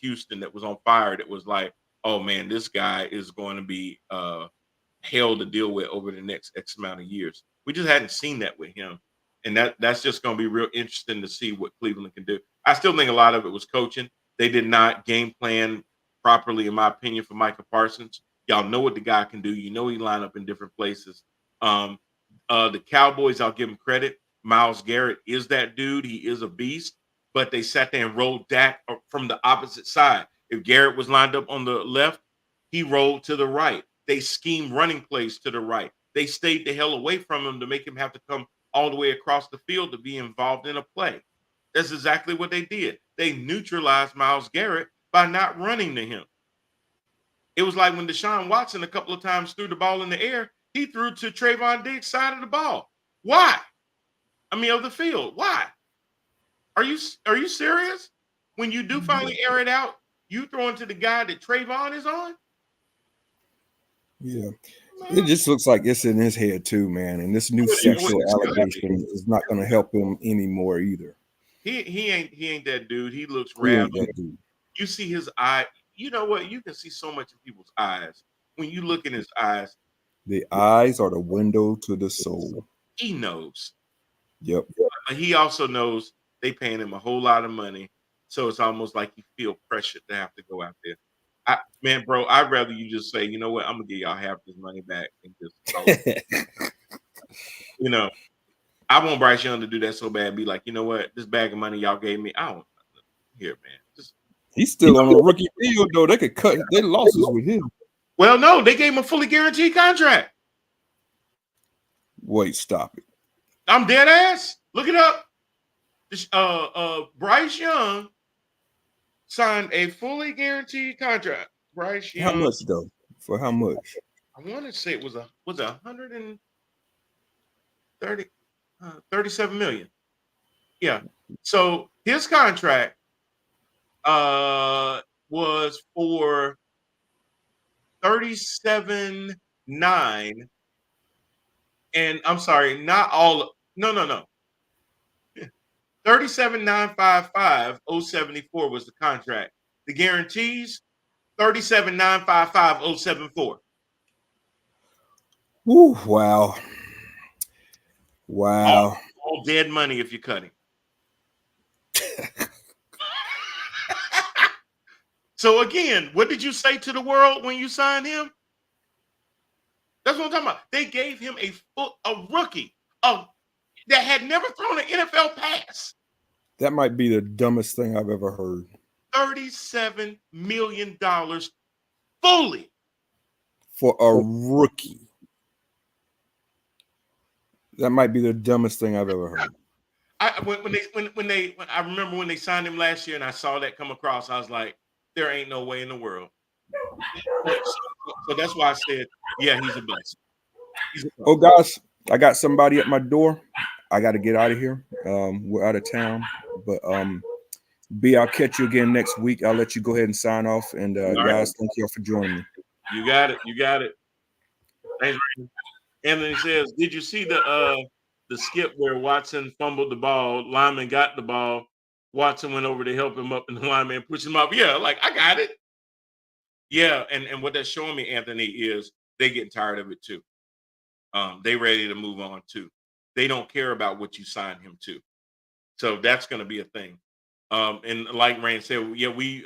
Houston that was on fire. That was like, oh man, this guy is going to be hell to deal with over the next X amount of years. We just hadn't seen that with him, and that's just going to be real interesting to see what Cleveland can do. I still think a lot of it was coaching. They did not game plan properly, in my opinion, for Micah Parsons. Y'all know what the guy can do. You know he line up in different places. The Cowboys, I'll give him credit. Myles Garrett is that dude. He is a beast. But they sat there and rolled Dak from the opposite side. If Garrett was lined up on the left, he rolled to the right. They schemed running plays to the right. They stayed the hell away from him to make him have to come all the way across the field to be involved in a play. That's exactly what they did. They neutralized Myles Garrett by not running to him. It was like when Deshaun Watson a couple of times threw the ball in the air, he threw to Trayvon Diggs' side of the ball. Why? Of the field. Why? Are you serious? When you do finally air it out, you throw into the guy that Trayvon is on? Yeah. It just looks like it's in his head too, man. And this new sexual allegation is not going to help him anymore either. He ain't that dude. He looks He ain't rattled. that dude. You see his eye. You know what? You can see so much in people's eyes. When you look in his eyes, The eyes are the window to the soul. he knows. Yep. But he also knows they paying him a whole lot of money. So it's almost like he feel pressured to have to go out there. Man, bro, I'd rather you just say, you know what, I'm gonna give y'all half this money back and just I want Bryce Young to do that so bad, be like, you know what, this bag of money y'all gave me, I don't here, man. Just He's still on a rookie deal, though. They could cut their losses with him. well, no, they gave him a fully guaranteed contract. Wait, stop it. I'm dead ass. Look it up. Bryce Young signed a fully guaranteed contract. Bryce Young. How much though? For how much? I want to say it was 37 million. Yeah. So his contract was for 37.9, and I'm sorry, not all. No. 37,955,074 was the contract. The guarantees 37,955,074. Woo, wow. Wow. All dead money if you're cutting. So again, what did you say to the world when you signed him? That's what I'm talking about. They gave him a rookie that had never thrown an NFL pass. That might be the dumbest thing I've ever heard. $37 million fully for a rookie. That might be the dumbest thing I've ever heard. I remember when they signed him last year and I saw that come across, I was like, there ain't no way in the world. So that's why I said, yeah, he's a blessing. Oh gosh, I got somebody at my door. I got to get out of here. We're out of town, but B, I'll catch you again next week. I'll let you go ahead and sign off. And guys, thank you all for joining me. You got it. Thanks, Raymond. Anthony says, did you see the skip where Watson fumbled the ball? Lyman got the ball. Watson went over to help him up, and the lineman pushed him up. Yeah, like, I got it. Yeah, and what that's showing me, Anthony, is they getting tired of it too. They ready to move on too. They don't care about what you signed him to. So that's going to be a thing. And like Rand said, yeah, we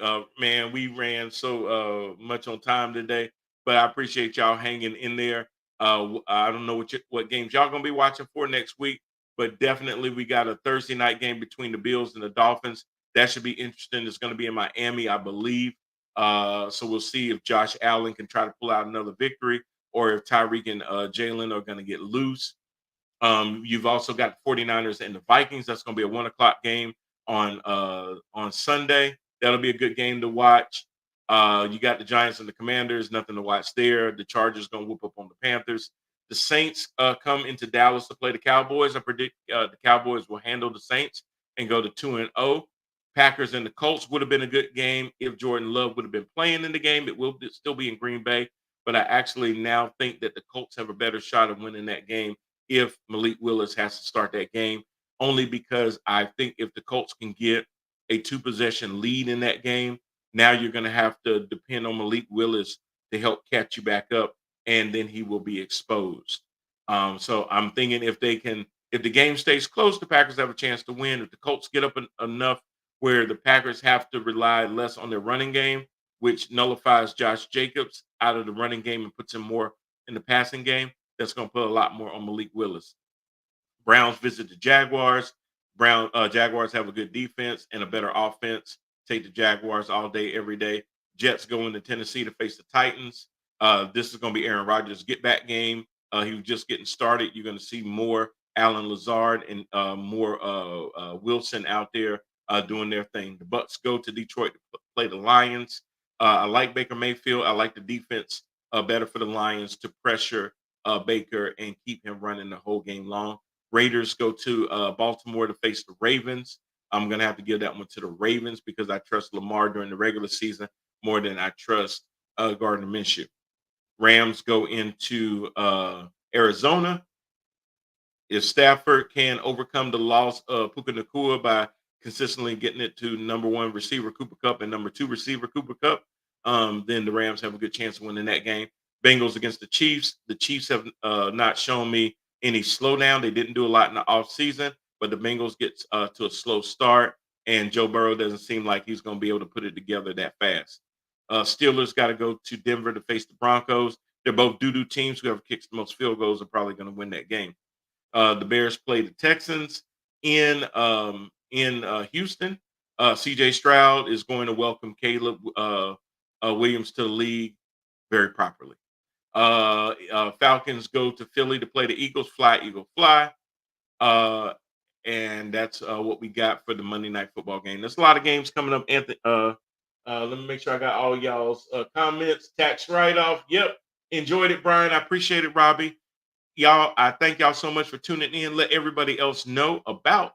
ran so much on time today, but I appreciate y'all hanging in there. I don't know what games y'all going to be watching for next week, but definitely we got a Thursday night game between the Bills and the Dolphins. That should be interesting. It's going to be in Miami, I believe. So we'll see if Josh Allen can try to pull out another victory, or if Tyreek and Jalen are going to get loose. You've also got 49ers and the Vikings. That's going to be a 1:00 game on Sunday. That'll be a good game to watch. You got the Giants and the Commanders. Nothing to watch there. The Chargers going to whoop up on the Panthers. The Saints come into Dallas to play the Cowboys. I predict the Cowboys will handle the Saints and go to 2-0. Packers and the Colts would have been a good game if Jordan Love would have been playing in the game. It will still be in Green Bay, but I actually now think that the Colts have a better shot of winning that game if Malik Willis has to start that game, only because I think if the Colts can get a 2-possession lead in that game, now you're going to have to depend on Malik Willis to help catch you back up, and then he will be exposed. So I'm thinking if the game stays close, the Packers have a chance to win. If the Colts get up enough where the Packers have to rely less on their running game, which nullifies Josh Jacobs out of the running game and puts him more in the passing game, that's going to put a lot more on Malik Willis. Browns visit the Jaguars. Jaguars have a good defense and a better offense. Take the Jaguars all day, every day. Jets go into Tennessee to face the Titans. This is going to be Aaron Rodgers' get-back game. He was just getting started. You're going to see more Allen Lazard and more Wilson out there doing their thing. The Bucks go to Detroit to play the Lions. I like Baker Mayfield. I like the defense better for the Lions to pressure Baker and keep him running the whole game long. Raiders go to Baltimore to face the Ravens. I'm going to have to give that one to the Ravens because I trust Lamar during the regular season more than I trust Gardner Minshew. Rams go into Arizona. If Stafford can overcome the loss of Puka Nacua by consistently getting it to number 1 receiver Cooper Kupp and number 2 receiver Cooper Kupp, then the Rams have a good chance of winning that game. Bengals against the Chiefs. The Chiefs have not shown me any slowdown. They didn't do a lot in the offseason, but the Bengals get to a slow start, and Joe Burrow doesn't seem like he's going to be able to put it together that fast. Steelers got to go to Denver to face the Broncos. They're both doo-doo teams. Whoever kicks the most field goals are probably going to win that game. The Bears play the Texans in Houston. C.J. Stroud is going to welcome Caleb Williams to the league very properly. Falcons go to Philly to play the Eagles. Fly, Eagle, fly. And that's what we got for the Monday Night Football game. There's a lot of games coming up, Anthony. Let me make sure I got all y'all's comments. Tax write-off. Yep. Enjoyed it, Brian. I appreciate it, Robbie. Y'all, I thank y'all so much for tuning in. Let everybody else know about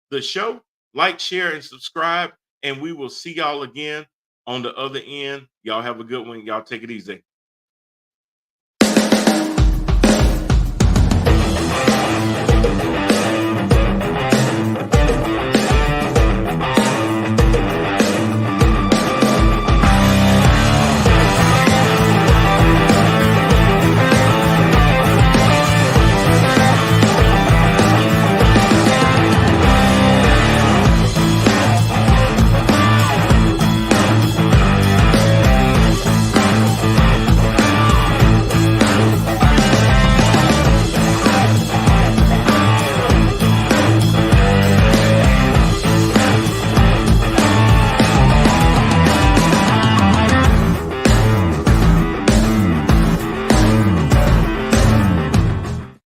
the show. Like, share, and subscribe. And we will see y'all again on the other end. Y'all have a good one. Y'all take it easy.